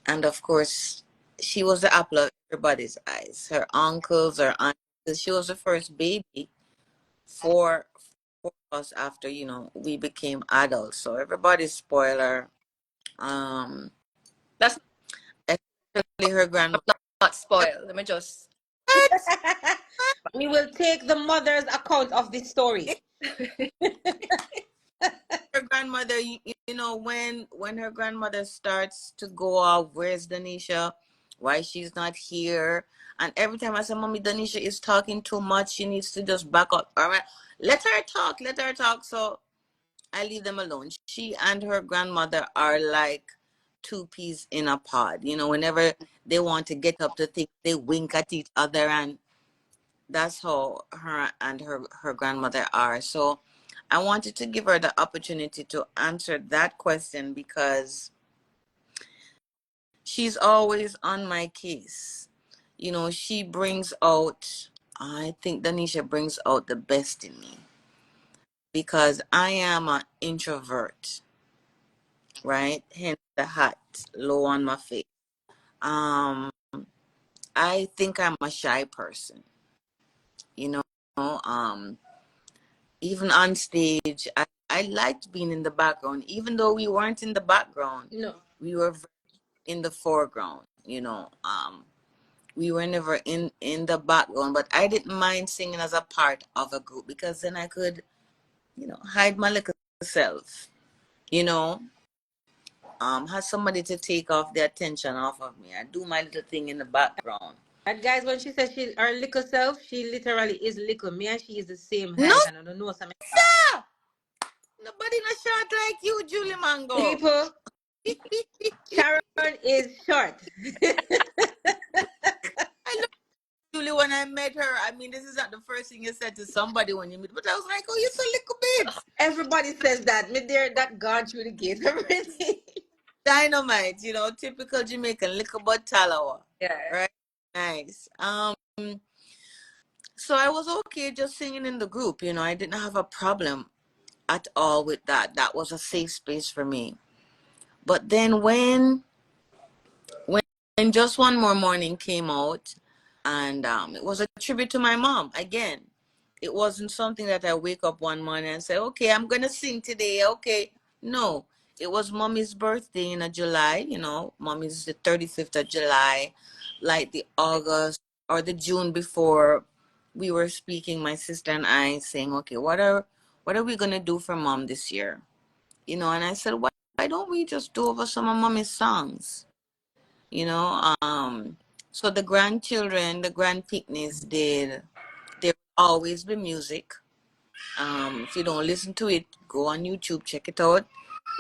and of course, she was the apple of everybody's eyes. Her uncles, her aunts, she was the first baby for us after, you know, we became adults. So everybody's spoiler. That's Especially her grandmother. not spoiled. Let me just. We will take the mother's account of this story. Her grandmother, you know, when her grandmother starts to go off, where's Danisha? Why she's not here? And every time I say, Mommy, Danisha is talking too much. She needs to just back up. All right, let her talk. Let her talk. So I leave them alone. She and her grandmother are like two peas in a pod. You know, whenever they want to get up to things, they wink at each other, and that's how her and her grandmother are. So I wanted to give her the opportunity to answer that question because she's always on my case. You know, she brings out, I think Danisha brings out the best in me because I am an introvert, right? Hence the hat low on my face. Um, I think I'm a shy person, you know. Um, Even on stage, I liked being in the background, even though we weren't in the background. No. We were in the foreground, you know. We were never in the background, but I didn't mind singing as a part of a group because then I could, you know, hide my little self, you know. Have somebody to take off the attention off of me. I do my little thing in the background. And guys, when she says she her little self, she literally is little. Me and she is the same No, height, and I don't know some sir! Nobody not short like you, Julie Mango. people. Sharon is short. I love Julie when I met her. I mean, this is not the first thing you said to somebody when you meet, but I was like, oh, you're so little bit. Everybody says that. Me there that gone through the gate already. Dynamite, you know, typical Jamaican, little but talawa. Yeah. Right? Nice. So I was okay just singing in the group, you know, I didn't have a problem at all with that. That was a safe space for me. But then when Just One More Morning came out, and it was a tribute to my mom again. It wasn't something that I wake up one morning and say, okay, I'm gonna sing today. Okay, no, it was mommy's birthday in July. You know, mommy's the 35th of July, like the August or the June before. We were speaking, my sister and I, saying, okay, what are we gonna do for mom this year? You know, and I said, why don't we just do over some of mommy's songs? You know, so the grandchildren, the grand picnics there will always be music. If you don't listen to it, go on YouTube, check it out.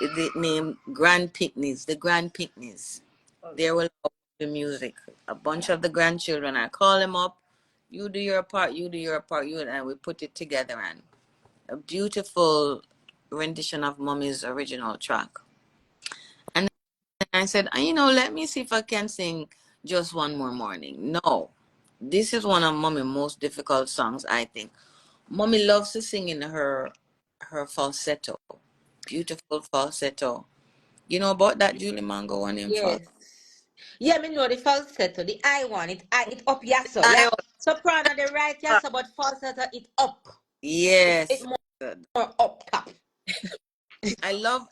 It's named Grand Picnics, the Grand Picnics. There will always be music. A bunch of the grandchildren, I call them up. You do your part, you do your part, and we put it together, and a beautiful rendition of Mommy's original track. And I said, you know, let me see if I can sing Just One More Morning. No, this is one of Mommy's most difficult songs, I think. Mommy loves to sing in her falsetto. Beautiful falsetto. You know about that Julie Mango one in falsetto? Yes. Yeah, me know the falsetto, the I one, it up yasso. I Yeah. Soprano the right yasso, but falsetto it up. It Yes. more up top. I love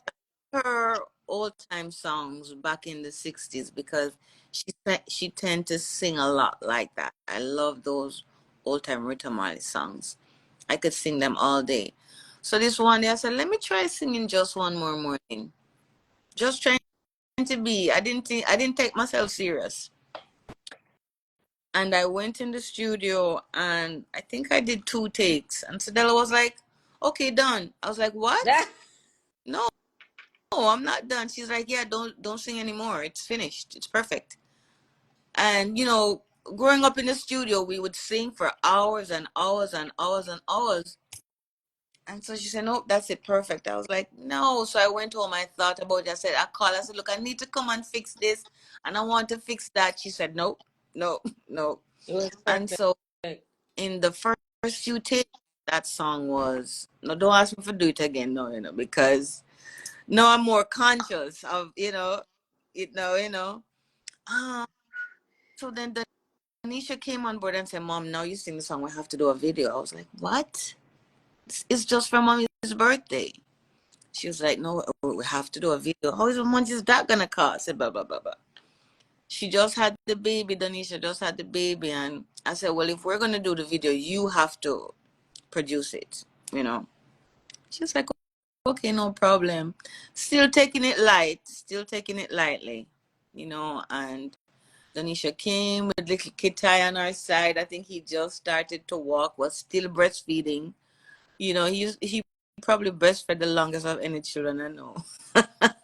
her old time songs back in the 60s because she tend to sing a lot like that. I love those old time Rita Marley songs. I could sing them all day. So this one day I said, let me try singing Just One More Morning. Just trying to be. I didn't take myself serious. And I went in the studio and I think I did 2 takes. And Sadella was like, okay, done. I was like, what? No, I'm not done. She's like, yeah, don't sing anymore. It's finished. It's perfect. And growing up in the studio, we would sing for hours and hours and hours and hours. And so she said, nope, that's it, perfect. I was like, no. So I went home, I thought about it. I called, I said, look, I need to come and fix this. And I want to fix that. She said, nope, no, no. It was And perfect. so in the first few takes, that song was, no, don't ask me to do it again, no, because now I'm more conscious of, Um, so then Anisha came on board and said, Mom, now you sing the song, we have to do a video. I was like, what? It's just for Mommy's birthday. She was like, no, we have to do a video. How much is that going to cost? I said, blah, blah, blah, blah. She just had the baby, Danisha just had the baby. And I said, well, if we're going to do the video, you have to produce it, She was like, okay, no problem. Still taking it lightly, and Danisha came with little Kitai on our side. I think he just started to walk, was still breastfeeding. He probably breastfed the longest of any children I know.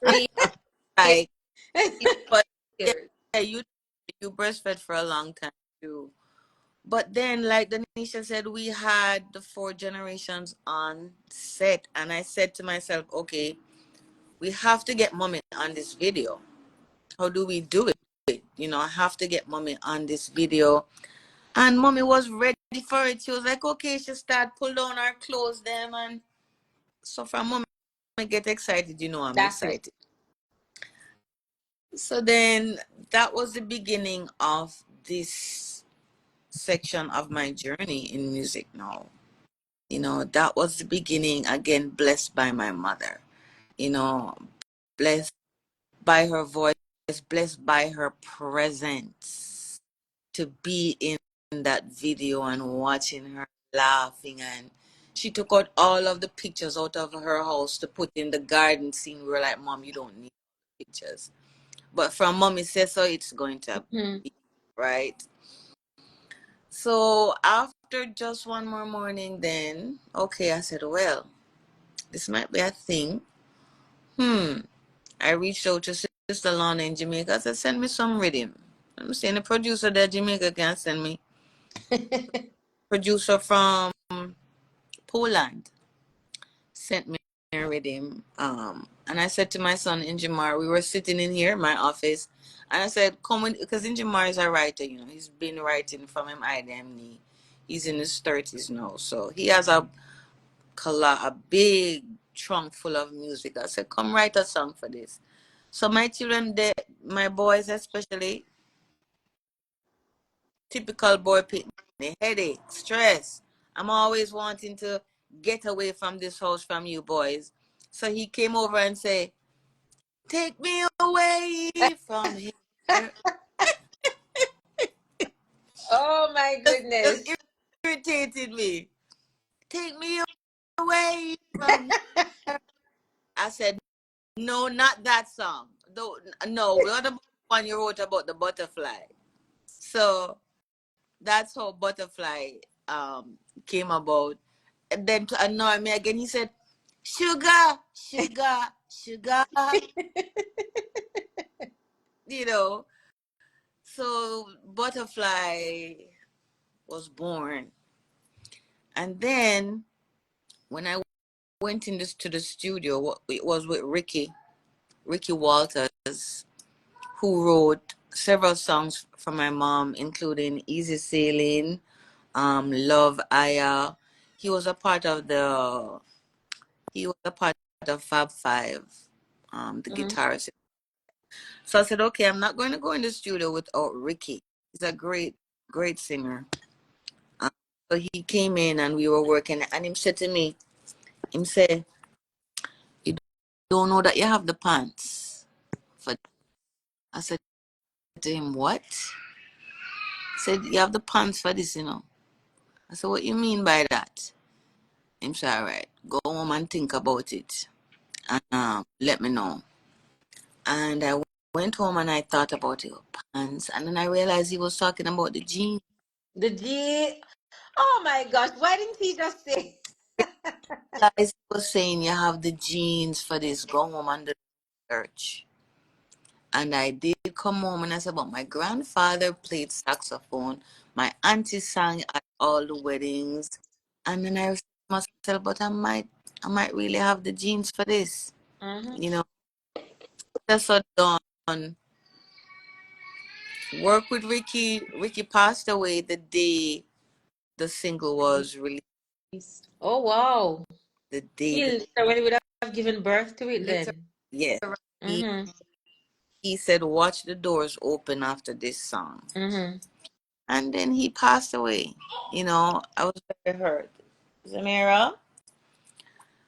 Like, but yeah, you breastfed for a long time too. But then, like Danisha said, we had the 4 generations on set, and I said to myself, okay, we have to get Mommy on this video. How do we do it? I have to get Mommy on this video. And Mommy was ready for it. She was like, okay, she started pull down our clothes them. And so from Mommy get excited, I'm That's it. excited. So then that was the beginning of this section of my journey in music now. That was the beginning, again, blessed by my mother, blessed by her voice, blessed by her presence, to be in that video and watching her laughing. And she took out all of the pictures out of her house to put in the garden scene. We were like, Mom, you don't need pictures. But from Mommy says so, it's going to be, right? So after just one more morning, then, okay, I said, well, this might be a thing. I reached out to Sister Lorna in Jamaica. I said, send me some rhythm. I'm saying the producer there, Jamaica, can send me. Producer from Poland sent me a rhythm. And I said to my son, Injimar, we were sitting in here, my office, and I said, come in, because Injimar is a writer, he's been writing from him IDMNE. He's in his 30s now. So he has a big trunk full of music. I said, come write a song for this. So my children, my boys especially, typical boy pick me, headache, stress. I'm always wanting to get away from this house from you boys. So he came over and said, take me away from here. Oh my goodness. Just irritated me. Take me away from here. I said, no, not that song. No, the other one you wrote about the butterfly. So that's how Butterfly came about. And then to annoy me again, he said, sugar, sugar, sugar. So Butterfly was born. And then when I went to the studio, it was with Ricky Walters, who wrote several songs for my mom, including Easy Sailing, Love Aya. He was a part of Fab Five, the guitarist. So I said, okay, I'm not going to go in the studio without Ricky. He's a great, great singer. So he came in and we were working, and he said to me, he said, you don't know that you have the pants for. I said to him, what? He said, you have the pants for this, I said, what you mean by that? He said, all right, go home and think about it and let me know. And I went home and I thought about your pants, and then I realized he was talking about the jeans. The G. Oh my gosh! Why didn't he just say? He was saying you have the jeans for this. Go home and do research. And I did come home and I said, but my grandfather played saxophone. My auntie sang at all the weddings. And then I said to myself, but I might really have the genes for this. Mm-hmm. You know, that's so done. Work with Ricky. Ricky passed away the day the single was released. Oh wow! The day, He literally would have given birth to it Literally. then. yes. He, Mm-hmm. he said, watch the doors open after this song. Mm-hmm. And then he passed away. I was very hurt. Zamira,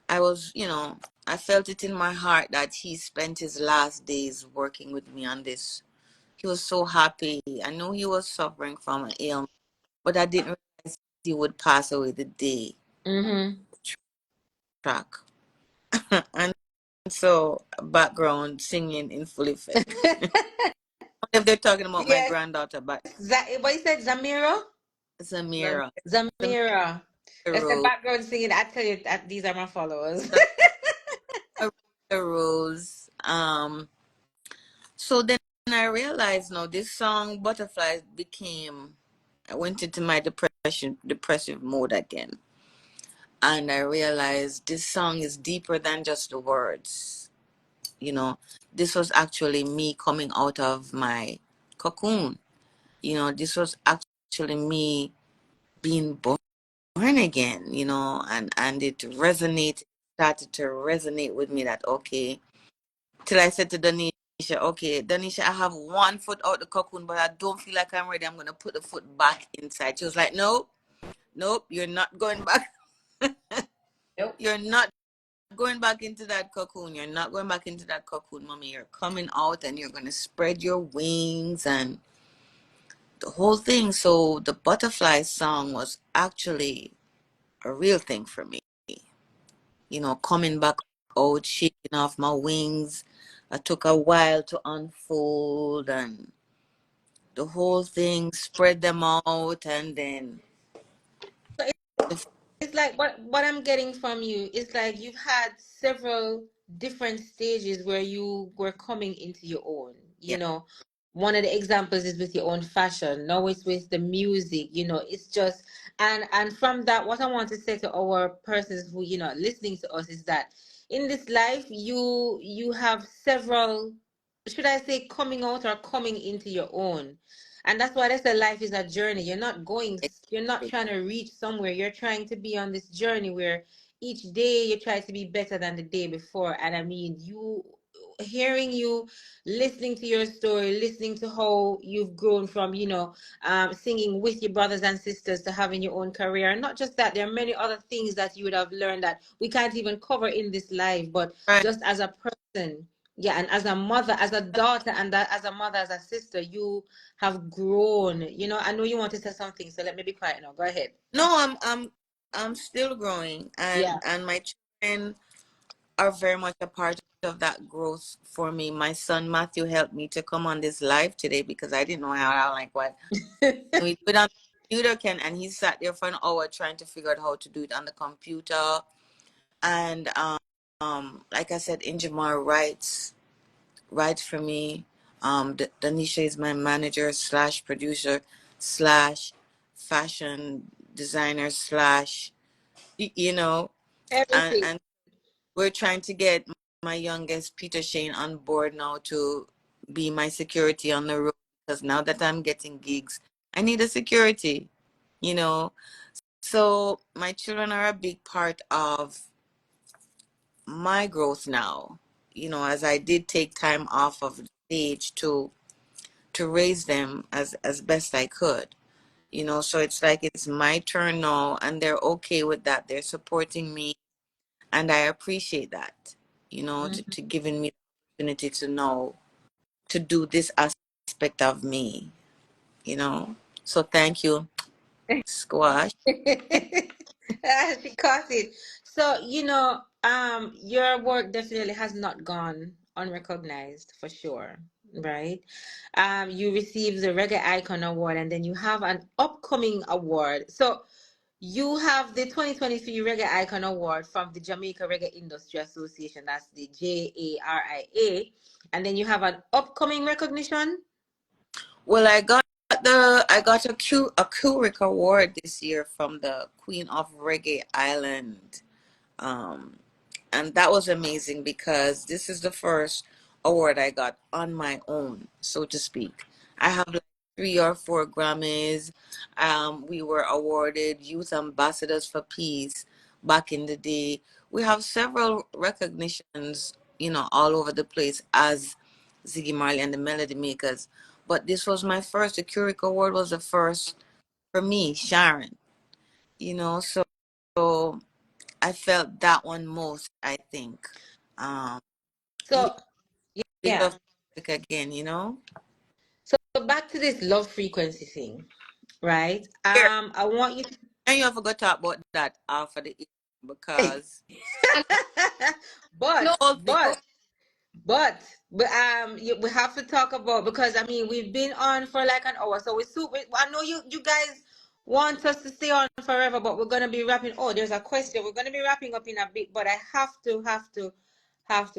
I felt it in my heart that he spent his last days working with me on this. He was so happy. I know he was suffering from an ailment, but I didn't realize he would pass away the day Mm-hmm. track. And so, background singing in full effect. If they're talking about my Yes. granddaughter, but What you said, Zamira? Zamira, Zamira. That's the Rose, background singing. I tell you that these are my followers. Rose. So then I realized, no, this song Butterflies I went into my depressive mode again. And I realized this song is deeper than just the words. This was actually me coming out of my cocoon. This was actually me being born again, and it started to resonate with me that, okay, till I said to Danisha, okay, Danisha, I have one foot out the cocoon, but I don't feel like I'm ready. I'm going to put the foot back inside. She was like, nope, you're not going back. Nope. You're not going back into that cocoon. You're not going back into that cocoon, mommy. You're coming out and you're going to spread your wings and the whole thing. So the butterfly song was actually a real thing for me. Coming back out, shaking off my wings. It took a while to unfold and the whole thing, spread them out, and then So it's like what I'm getting from you is like you've had several different stages where you were coming into your own. yeah, One of the examples is with your own fashion. Now it's with the music. It's just and from that, what I want to say to our persons who listening to us is that in this life you have several, should I say, coming out or coming into your own. And that's why they say life is a journey. You're not trying to reach somewhere. You're trying to be on this journey where each day you try to be better than the day before. And I mean, hearing you, listening to your story, listening to how you've grown from, singing with your brothers and sisters to having your own career. And not just that, there are many other things that you would have learned that we can't even cover in this life, but right. just as a person. Yeah, and as a mother, as a daughter, and as a mother, as a sister, you have grown. I know you want to say something, so let me be quiet now. Go ahead. No, I'm still growing, Yeah. and my children are very much a part of that growth for me. My son Matthew helped me to come on this live today because I didn't know how. I'm like, what? We do it on the computer, and he sat there for an hour trying to figure out how to do it on the computer. And like I said, Injamar writes for me. Danisha is my manager slash producer slash fashion designer slash, you know, Everything. and we're trying to get my youngest Peter Shane on board now to be my security on the road, because now that I'm getting gigs, I need a security, you know. So my children are a big part of my growth now, as I did take time off of the stage to raise them as best I could. So it's like it's my turn now, and they're okay with that. They're supporting me, and I appreciate that, to giving me the opportunity to know to do this aspect of me, So thank you, Squash. She caught it. So, your work definitely has not gone unrecognized for sure. right? You received the Reggae Icon Award, and then you have an upcoming award. So you have the 2023 Reggae Icon Award from the Jamaica Reggae Industry Association. That's the JARIA. And then you have an upcoming recognition. Well, I got a Kurik award this year from the Queen of Reggae Island. Um, and that was amazing because this is the first award I got on my own, so to speak. I have like 3 or 4 Grammys. We were awarded Youth Ambassadors for Peace back in the day. We have several recognitions, all over the place as Ziggy Marley and the Melody Makers. But this was my first. The Curic Award was the first for me, Sharon. So I felt that one most, I think. Um, you So love yeah. music again. So back to this love frequency thing, right? Here, I want you to and you forgot to talk about that after the because And but no, all the but we have to talk about, because I mean we've been on for like an hour, so I know you guys want us to stay on forever, but we're gonna be wrapping. Oh, there's a question. We're gonna be wrapping up in a bit, but I have to.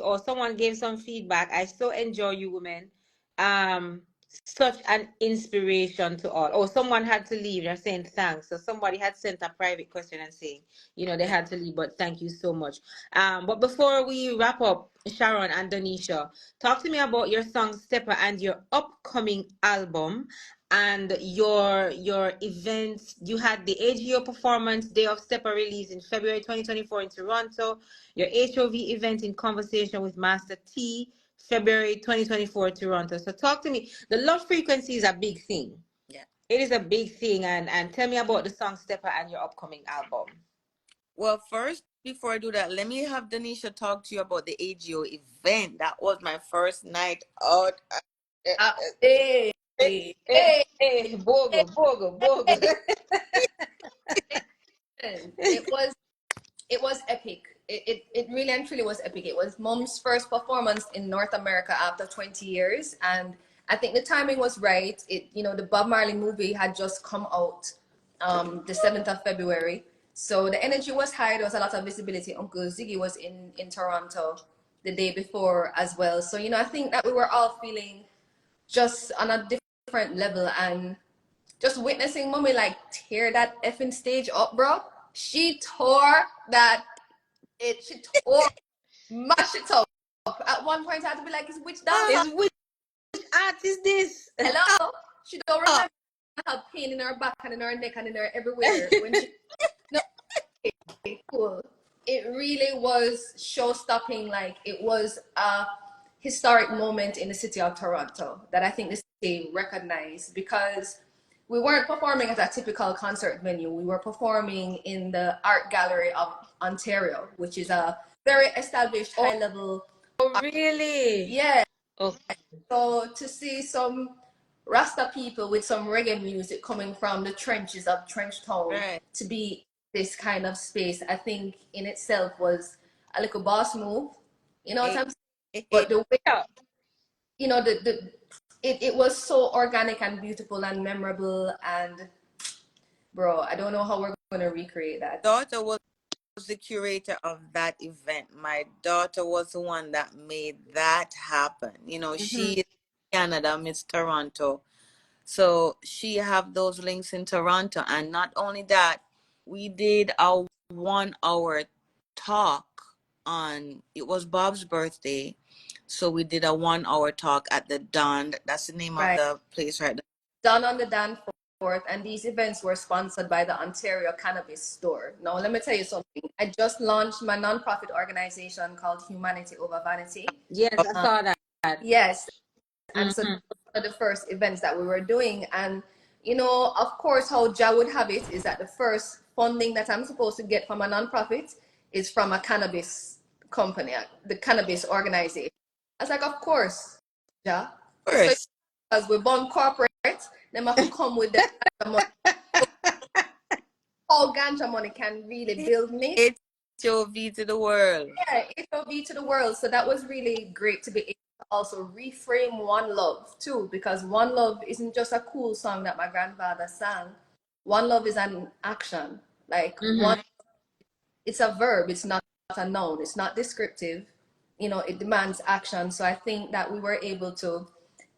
Oh, someone gave some feedback. I so enjoy you women. Um, Such an inspiration to all. Oh, someone had to leave. They're saying thanks. So somebody had sent a private question and saying, they had to leave, but thank you so much. But before we wrap up, Sharon and Donisha, talk to me about your song Stepper and your upcoming album and your events. You had the AGO performance Day of Stepper release in February 2024 in Toronto, your HOV event in Conversation with Master T, February 2024 Toronto. So talk to me. The love frequency is a big thing. yeah. It is a big thing, and tell me about the song Stepper and your upcoming album. Well, first, before I do that, let me have Denisha talk to you about the AGO event. That was my first night out. Eh, hey, Eh, hey, eh, hey, bogo, bogo, bogo. it was epic. It really and truly was epic. It was Mom's first performance in North America after 20 years, and I think the timing was right. The Bob Marley movie had just come out, the 7th of February, so the energy was high. There was a lot of visibility. Uncle Ziggy was in Toronto the day before as well. So I think that we were all feeling just on a different level, and just witnessing mommy like tear that effing stage up, bro. She tore that she tore mash it up. At one point I had to be like, is which dancer? Is which art is this? Hello? She don't remember her pain in her back and in her neck and in her everywhere when she no cool. It really was show stopping. Like, it was a historic moment in the city of Toronto that I think the city recognized, because we weren't performing at a typical concert venue. We were performing in the Art Gallery of Ontario, which is a very established Oh, high level. really? Yeah. Oh, So to see some Rasta people with some reggae music coming from the trenches of Trenchtown right. to be this kind of space, I think in itself was a little boss move. You know what Eh, I'm saying? eh, eh. But the way, yeah. it was so organic and beautiful and memorable, and bro, I don't know how we're gonna recreate that. Daughter was the curator of that event. My daughter was the one that made that happen. She Mm-hmm. is Canada, Miss Toronto. So she have those links in Toronto. And not only that, we did a 1 hour talk on, it was Bob's birthday. So we did a 1 hour talk at the Don. That's the name of Right. the place right there. Done on the Danforth, and these events were sponsored by the Ontario Cannabis Store. Now, let me tell you something. I just launched my nonprofit organization called Humanity Over Vanity. Yes, I saw that. Yes, and so Mm-hmm. those are the first events that we were doing. And of course, how Jah would have it is that the first funding that I'm supposed to get from a nonprofit is from a cannabis company, the cannabis organization. I was like, of course, Jah. Of So course. as we're born corporate, them have to come with the money. All ganja money can really build me. It's HOV to the world. Yeah, it will be to the world. So that was really great to be able to also reframe One Love too, because One Love isn't just a cool song that my grandfather sang. One Love is an action. Like Mm-hmm. one, it's a verb, it's not a noun, it's not descriptive. You know, it demands action. So I think that we were able to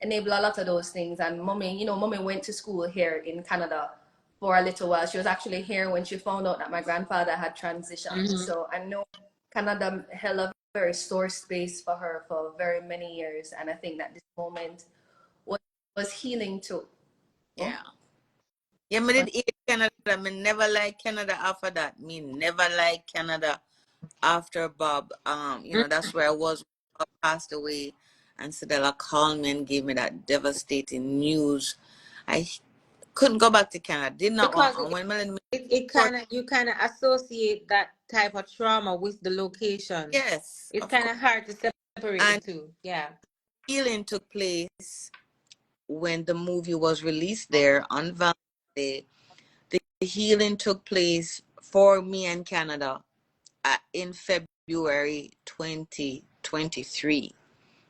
enable a lot of those things. And mommy, you know, mommy went to school here in Canada for a little while. She was actually here when she found out that my grandfather had transitioned. Mm-hmm. So I know Canada held a very sore space for her for very many years. And I think that this moment was, was healing too. Yeah. Yeah, me did hate Canada. Me never like Canada after that. Me never like Canada after Bob. You know, that's where I was when Bob passed away. And Stella called me and gave me that devastating news. I couldn't go back to Canada. Did not want. Because And when Melanie it court, kind of, you kind of associate that type of trauma with the location. yes, It's of kind course. of hard to separate the And two. Yeah. healing took place when the movie was released there on Valentine's Day. The healing took place for me and Canada in February 2023.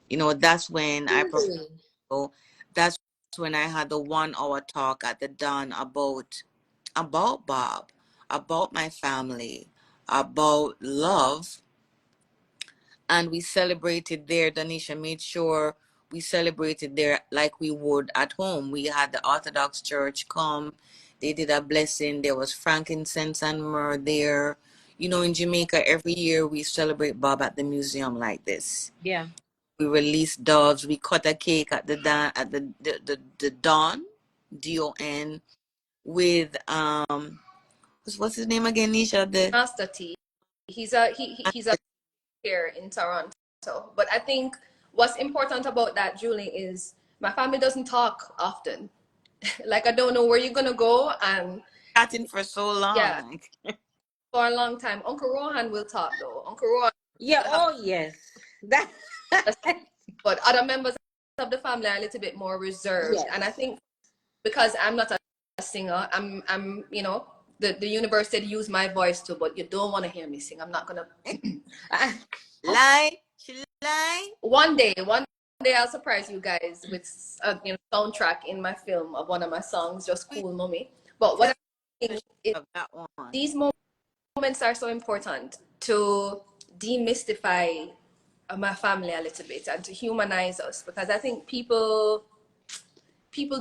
You know, that's when I performed. Really? That's when I had the 1 hour talk at the Dawn about Bob, about my family, about love. And we celebrated there. Danisha made sure we celebrated there like we would at home. We had the Orthodox Church come. They did a blessing. There was frankincense and myrrh there. You know, in Jamaica, every year we celebrate Bob at the museum like this. Yeah. We released doves. We cut a cake at the Dawn, DON, with what's his name again, Nisha? The Master T. He's a here in Toronto. But I think what's important about that, Julie, is my family doesn't talk often. Like I don't know where you're gonna go, and chatting for so long, yeah, like for a long time. Uncle Rohan will talk though. Uncle Rohan Yeah. will have, Oh, yes. That. but other members of the family are a little bit more reserved. And I Yes. think because I'm not a singer, I'm you know, the universe said use my voice too, but you don't want to hear me sing. I'm not gonna. lie, she lie. One day I'll surprise you guys with a soundtrack in my film of one of my songs, Just We Cool Mommy. But what tell I think us is of that one. these moments are so important to demystify my family a little bit and to humanize us, because I think people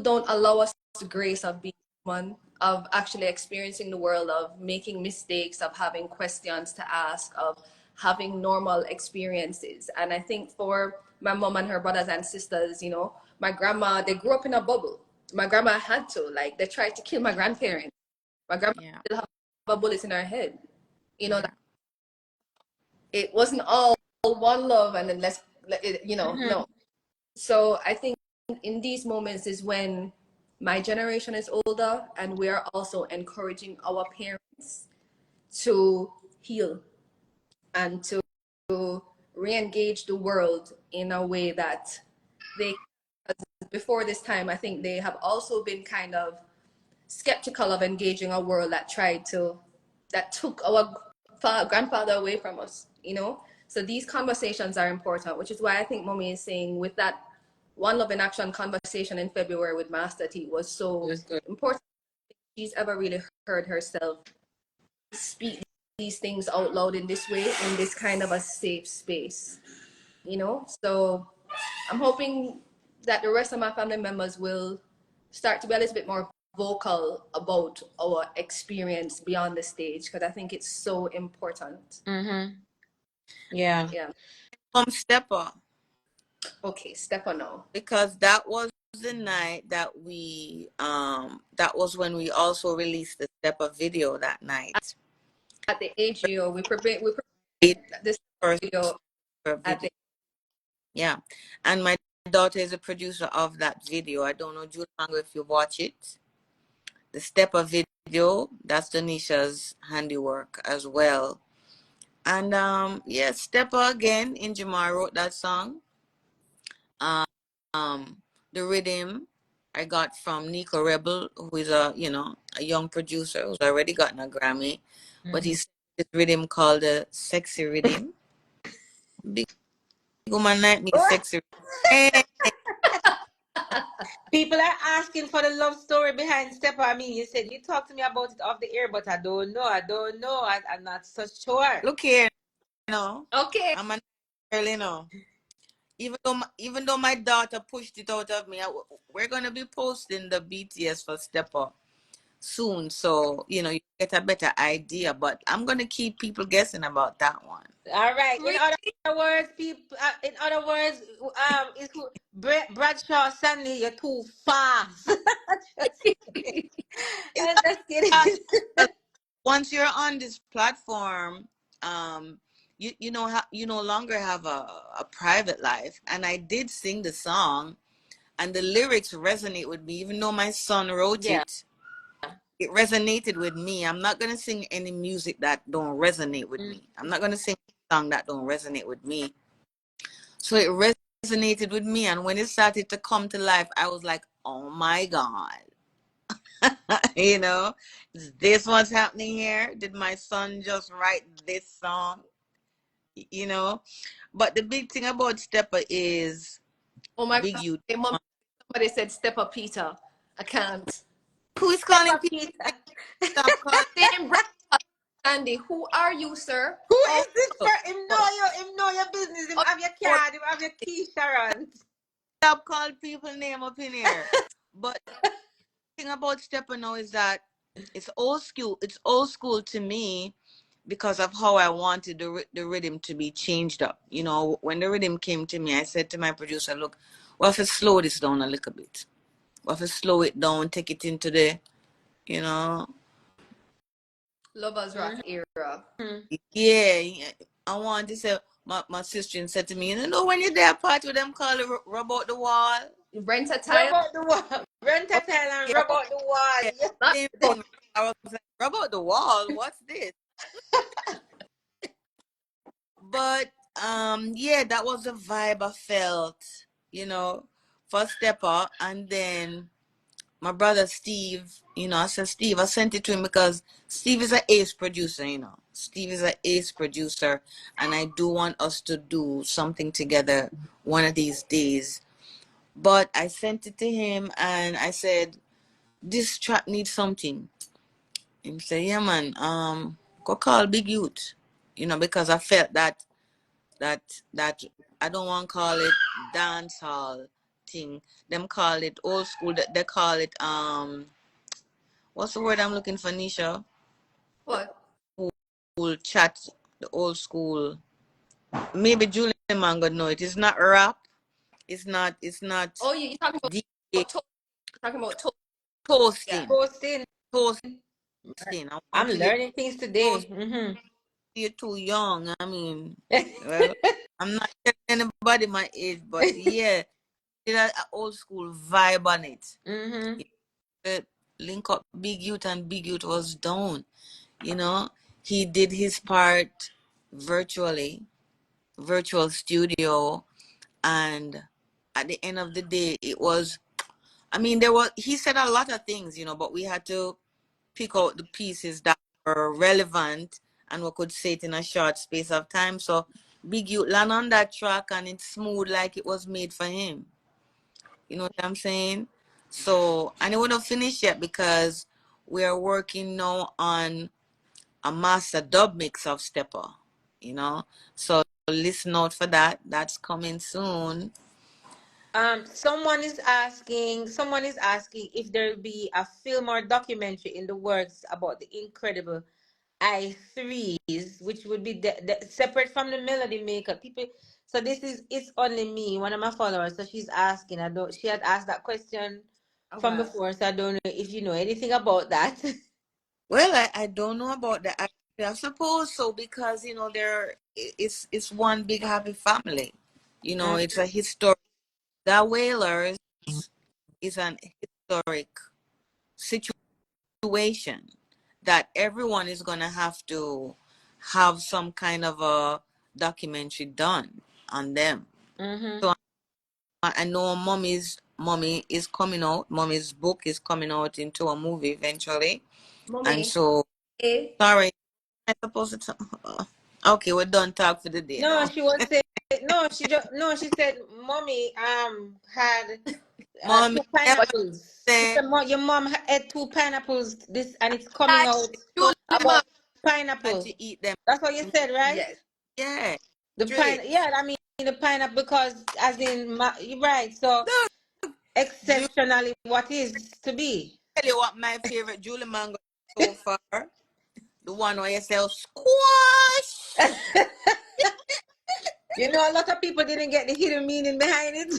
don't allow us the grace of being human, of actually experiencing the world, of making mistakes, of having questions to ask, of having normal experiences. And I think for my mom and her brothers and sisters, you know, my grandma, they grew up in a bubble. My grandma had to, like, they tried to kill my grandparents. My grandma Yeah, still have a bullet in her head. You know, yeah. that it wasn't all one love and then Mhm. no. So I think in these moments is when my generation is older and we are also encouraging our parents to heal and to re-engage the world in a way that they, before this time, I think they have also been kind of skeptical of engaging a world that took our grandfather away from us, you know? So these conversations are important, which is why I think mommy is saying with that One Love in Action conversation in February with Master T was It so was good. important. She's ever really heard herself speak these things out loud in this way, in this kind of a safe space, you know? So I'm hoping that the rest of my family members will start to be a little bit more vocal about our experience beyond the stage, because I think it's so important. Mm-hmm. Yeah. Yeah. Stepper, Okay, step on now. because that was the night that was when we also released the Stepper video that night. At the AGO, we It this first video at video. the Yeah. And my daughter is a producer of that video. I don't know, Julie Mango, if you watch it. The Stepper video, that's Danisha's handiwork as well. And yeah, Stepper again, Injamar wrote that song. Um, the rhythm I got from Nico Rebel, who is a young producer who's already gotten a Grammy, but Mm-hmm. he's this rhythm called the Sexy Rhythm woman like me, What? sexy. Hey, People are asking for the love story behind Stepper. I mean, you said you talked to me about it off the air, but I don't know. I don't know. I'm not so sure. look here, you know. Okay. I'm a girl, you know. Even though my daughter pushed it out of me, we're gonna be posting the BTS for Step Up soon, so you know you get a better idea. But I'm gonna keep people guessing about that one. All right. In Really? other words, people. In other words, is who Bradshaw Stanley? You're too fast. Just kidding. It's I'm just not kidding. because once you're on this platform, um, you no longer have a private life. And I did sing the song, and the lyrics resonate with me, even though my son wrote Yeah. it. It resonated with me. I'm not gonna sing any music that don't resonate with Mm. me. I'm not gonna sing a song that don't resonate with me. So it resonated with me, and when it started to come to life, I was like, "Oh my God!" you know, is this what's happening here? Did my son just write this song? You know, but the big thing about Stepper is Oh my Big God. Youth. Hey, Mom, somebody said step up, Peter. I can't. Who is calling Stepper people? Peter. Stop calling. Same brother, Sandy. Who are you, sir? Who Oh, is this People. for? Him know your business. Him oh, have your oh, card. Him have your key, Sharon. Stop calling people name up in here. But the thing about Stepper now is that it's old school. It's old school to me because of how I wanted the rhythm to be changed up. You know, when the rhythm came to me, I said to my producer, "Look, what if I slow this down a little bit? What if I slow it down, take it into the, you know, Lovers Rock era. Mm-hmm. yeah, yeah. I want to say, my sister said to me, you know, when you're there, part with them call it rub out the wall. Rent a Rub tile. out the wall. Rent a tile and Okay, rub out the wall. yeah, Yeah. Not same rub. thing. I was like, rub out the wall. What's this? But yeah, that was the vibe I felt, you know, for Stepper. And then my brother Steve, you know, I said, Steve, I sent it to him because Steve is an ace producer, you know. Steve is an ace producer, and I do want us to do something together one of these days. But I sent it to him and I said, this track needs something. He said, yeah, man, go call Big Youth, you know, because I felt that that I don't want to call it dance hall thing. Them call it old school. They call it what's the word I'm looking for, Nisha? What? School chat, the old school. Maybe Julie Mango know it. It's not rap. It's not. It's not Oh, you're talking DJ about talking about toast. Yeah. toasting. Posting. Toasting. I I'm want you to learning things toast. today. Mm-hmm. You're too young. I mean, well, I'm not telling anybody my age, but yeah, it had an old school vibe on it. Mm-hmm. The link up Big Youth, and Big Youth was down. You know, he did his part virtually, virtual studio, and at the end of the day, it was. I mean, he said a lot of things, you know, but we had to pick out the pieces that were relevant and we could say it in a short space of time. So Big Youth land on that track and it's smooth like it was made for him. You know what I'm saying? So, and it wouldn't finish yet because we're working now on a master dub mix of Stepper, you know? So listen out for that. That's coming soon. Someone is asking if there will be a film or documentary in the works about the incredible I3s, which would be separate from the Melody Maker. People, so this is it's only me, one of my followers. So she's asking. I don't. She had asked that question A from while. before, so I don't know if you know anything about that. Well, I don't know about that. I suppose so because you know it's one big happy family. You know, Mm, it's a historic. The Whalers is an historic situation that everyone is gonna have to have some kind of a documentary done on them. mm-hmm. So I know mommy is coming out. Mommy's book is coming out into a movie eventually, and Mommy. so Eh? sorry, I supposed to. Okay, we're done talk for the day No, now. she was saying. no, she said mommy had Mommy, two never pineapples. She say said your mom had two pineapples this and it's coming Like out Julie Julie about that pineapple. you eat them. That's what you said, right? yes. Yeah, The straight. yeah, I mean the pineapple because as in you're right. So Look, Julie, exceptionally, what is to be? tell you what my favorite Julie mango so far. The one where you sell squash. You know, a lot of people didn't get the hidden meaning behind it.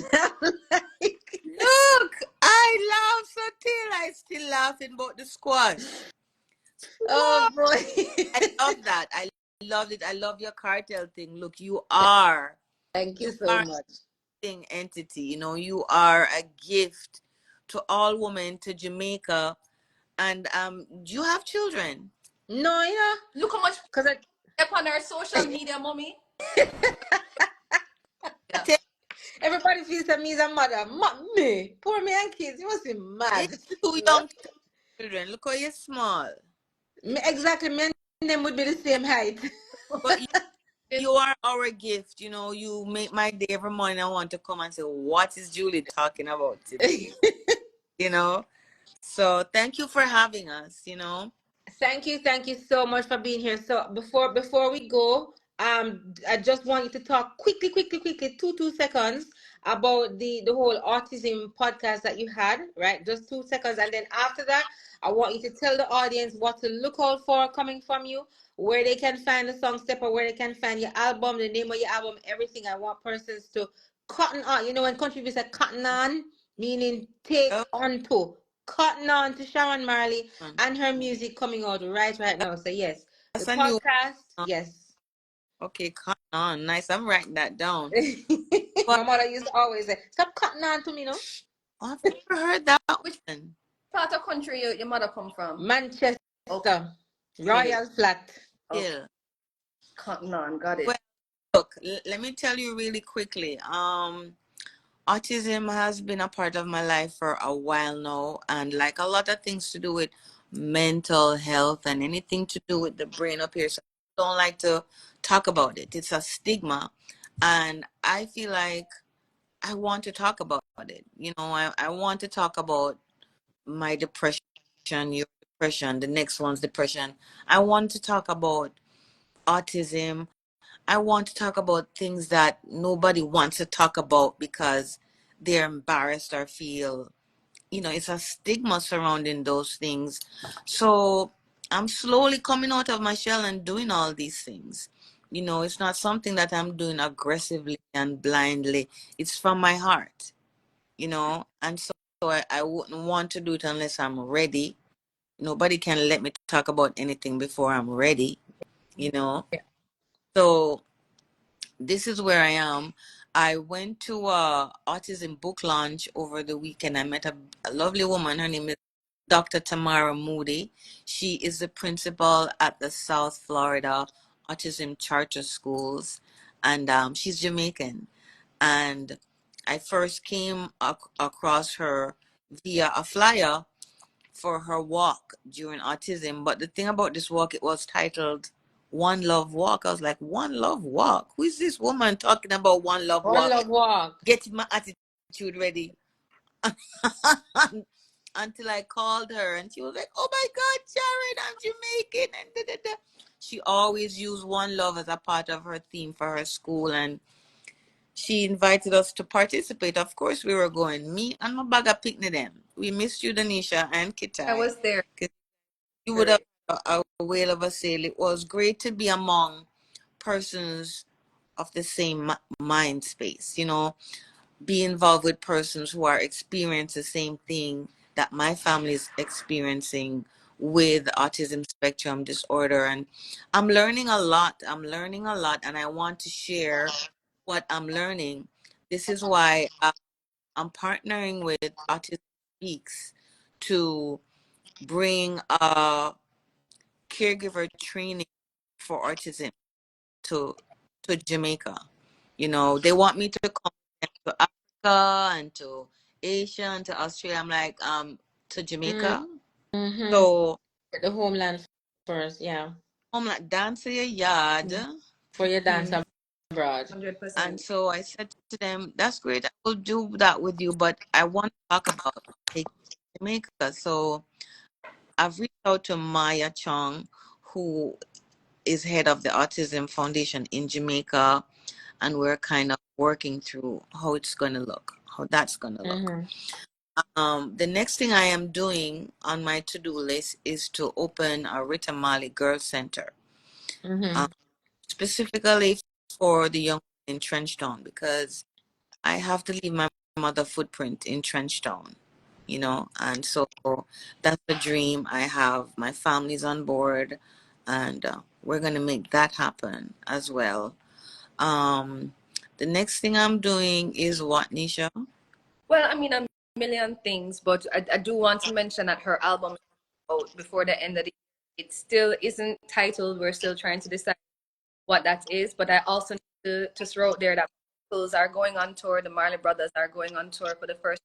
Like, Look, I laugh so till I still laughing about the squash. oh What? I boy. love that. I love it. I love your cartel thing. Look, you are Thank you you so are much. a thing entity. You know, you are a gift to all women to Jamaica. And do you have children? No, you know, Look how much because up on our social media, mommy. Yeah. everybody feels that me is a mother. Me, poor me and kids. You must be mad. It's too young to have children. Look how you're small. Exactly, me and them would be the same height. But you are our gift. You know, you make my day every morning. I want to come and say, what is Julie talking about today? You know? So thank you for having us, you know. Thank you so much for being here. So before we go, I just want you to talk quickly, two seconds about the whole autism podcast that you had, right? Just 2 seconds, and then after that, I want you to tell the audience what to look out for coming from you, where they can find the song step, or where they can find your album, the name of your album, everything. I want persons to cotton on. You know, when country people say cotton on, meaning take Oh, on to. Cotton on to Sharon Marley man. and her music coming out right now. So yes, the That's a new podcast, one. yes. Okay, come on. Nice. I'm writing that down. But My mother used to always say, "Stop cutting on to me, no." I've never heard that Which one. part of country your mother come from? Okay. Manchester, Royal Flat. Okay. Still. Cotton on, got Well, it. look, let me tell you really quickly. Autism has been a part of my life for a while now, and like a lot of things to do with mental health and anything to do with the brain up here, so I don't like to talk about it. It's a stigma, and I feel like I want to talk about it. You know, I want to talk about my depression, your depression, the next one's depression. I want to talk about autism. I want to talk about things that nobody wants to talk about because they're embarrassed or feel, you know, it's a stigma surrounding those things. So I'm slowly coming out of my shell and doing all these things. You know, it's not something that I'm doing aggressively and blindly. It's from my heart, you know, and so I wouldn't want to do it unless I'm ready. Nobody can let me talk about anything before I'm ready, you know. So this is where I am. I went to a autism book launch over the weekend. I met a lovely woman. Her name is Dr. Tamara Moody. She is the principal at the South Florida Autism Charter Schools, and she's Jamaican. And I first came across her via a flyer for her walk during autism. But the thing about this walk, it was titled One Love Walk. I was like, One Love Walk? Who is this woman talking about One Love One Walk? love walk. Getting my attitude ready. Until I called her and she was like, oh my God, Sharon, I'm Jamaican. And da, da, da. She always used One Love as a part of her theme for her school. And she invited us to participate. Of course, we were going. Me and my bag of picnic them. We missed you, Danisha and I Kitai. was there. You would have a whale of a sail. It was great to be among persons of the same mind space, you know, be involved with persons who are experiencing the same thing that my family is experiencing with autism spectrum disorder. And I'm learning a lot. And I want to share what I'm learning. This is why I'm partnering with Autism Speaks to bring caregiver training for autism to Jamaica. You know, they want me to come to Africa and to Asia and to Australia. I'm like, to Jamaica. Mm-hmm. So The homeland first, yeah. I'm like, dance in your yard. For your dance, Hmm. abroad. 100%. And so I said to them, that's great. I will do that with you, but I want to talk about taking to Jamaica. So I've reached out to Maya Chong, who is head of the Autism Foundation in Jamaica, and we're kind of working through how it's going to look, how that's going to look. The next thing I am doing on my to-do list is to open a Rita Marley Girls Center, specifically for the young in Trenchtown, because I have to leave my mother footprint in Trenchtown, you know, and so that's the dream I have. My family's on board, and we're going to make that happen as well. The next thing I'm doing is what, Nisha? Well, I mean, a million things, but I do want to mention that her album is out before the end of the year. It still isn't titled. We're still trying to decide what that is. But I also need to throw out there that Beatles are going on tour. The Marley Brothers are going on tour for the first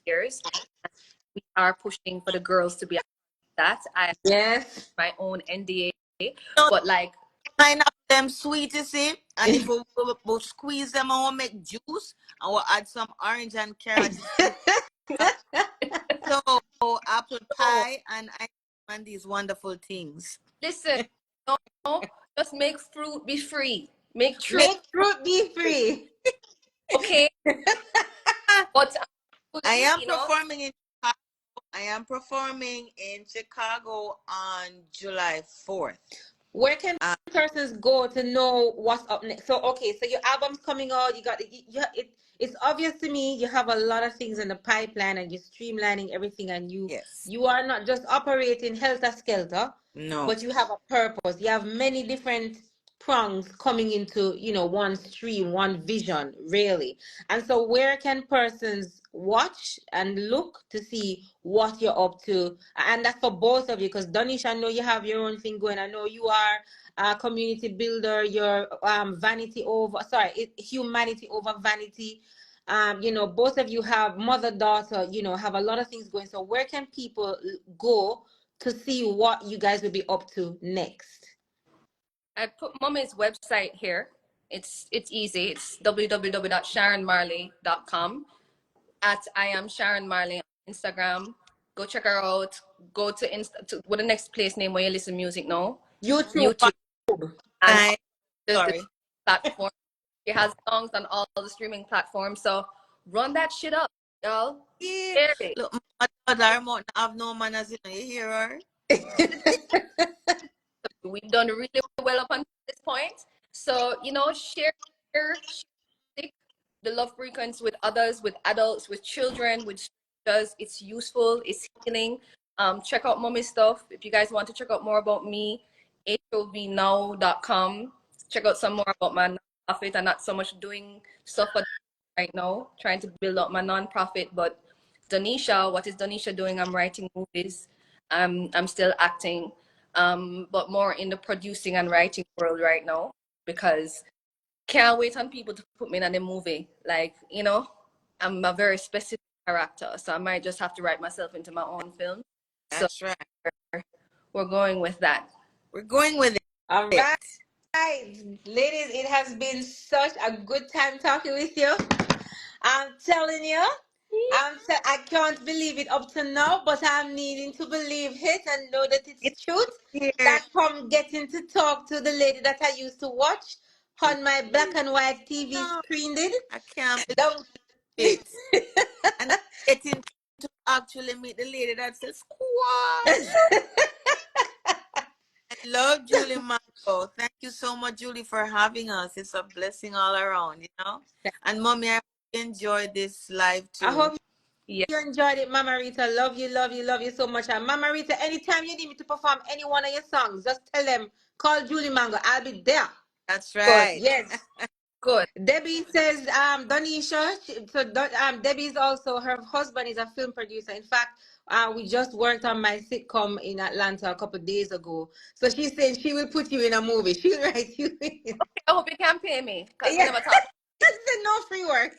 years. We are pushing for the girls to be at that. I have Yes. my own NDA, No, but like, line up them sweet, you see, and if we squeeze them, I will make juice, and we'll add some orange and carrot. So apple oh, pie and these wonderful things. listen, no, just make fruit be free. Make fruit, Make fruit be free. okay? But I am you know, performing in Chicago. I am performing in Chicago on July 4th. Where can persons go to know what's up next? So, okay, so your album's coming out. You got it's obvious to me you have a lot of things in the pipeline, and you're streamlining everything, and Yes. you are not just operating helter skelter, No. but you have a purpose. You have many different prongs coming into, one stream, one vision, really. And so where can persons watch and look to see what you're up to? And that's for both of you, because Donish, I know you have your own thing going. I know you are a community builder. Your humanity over vanity. Both of you have mother daughter, have a lot of things going. So where can people go to see what you guys will be up to next? I put mommy's website here. It's easy. It's www.sharonmarley.com. At I am Sharon Marley on Instagram. Go check her out. Go to what the next place name where you listen music now? YouTube. YouTube and I the sorry. platform. She has songs on all the streaming platforms. So run that shit up, y'all. Yeah. Share it. Look, my daughter won't have no manners, you hear her? We've done really well up until this point. So, share the love frequency with others, with adults, with children, with strangers. It's useful, it's healing. Check out mommy stuff. If you guys want to check out more about me, hovnow.com. Check out some more about my nonprofit. I'm not so much doing stuff right now, trying to build up my nonprofit, but Donisha, what is Donisha doing? I'm writing movies. I'm still acting, but more in the producing and writing world right now, because can't wait on people to put me in a movie. Like, I'm a very specific character, so I might just have to write myself into my own film. So That's right. we're going with that. We're going with it. All right. Ladies, it has been such a good time talking with you. I'm telling you, I can't believe it up to now, but I'm needing to believe it and know that it's truth. Here. That from getting to talk to the lady that I used to watch on my black and white TV screen did. I can't Don't believe it. And I'm getting to actually meet the lady that says squash. I love Julie Marco. Thank you so much, Julie, for having us. It's a blessing all around, And mommy, I enjoyed this live too. I hope Yeah. you enjoyed it, Mama Rita. Love you, love you, love you so much. And Mama Rita, anytime you need me to perform any one of your songs, just tell them, call Julie Mango. I'll be there. That's Good. right. Yes. Good. Debbie says, Donisha, Debbie is also, her husband is a film producer. In fact, we just worked on my sitcom in Atlanta a couple of days ago. So she's saying she will put you in a movie. She'll write you in. I hope you can pay me, because we Yeah. never talk. It's no free work.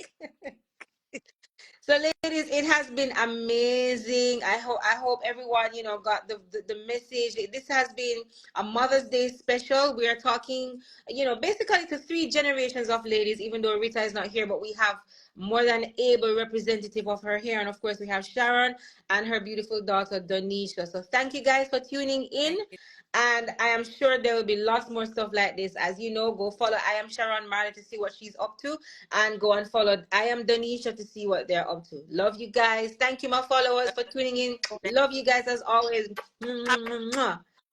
So, ladies, it has been amazing. I hope everyone, got the message. This has been a Mother's Day special. We are talking, basically to three generations of ladies, even though Rita is not here, but we have more than able representative of her here. And of course, we have Sharon and her beautiful daughter, Donisha. So thank you guys for tuning in. Thank you. And I am sure there will be lots more stuff like this. As you know, go follow I am Sharon Marley to see what she's up to, and go and follow I am Donisha to see what they're up to. Love you guys. Thank you, my followers, for tuning in. Love you guys as always.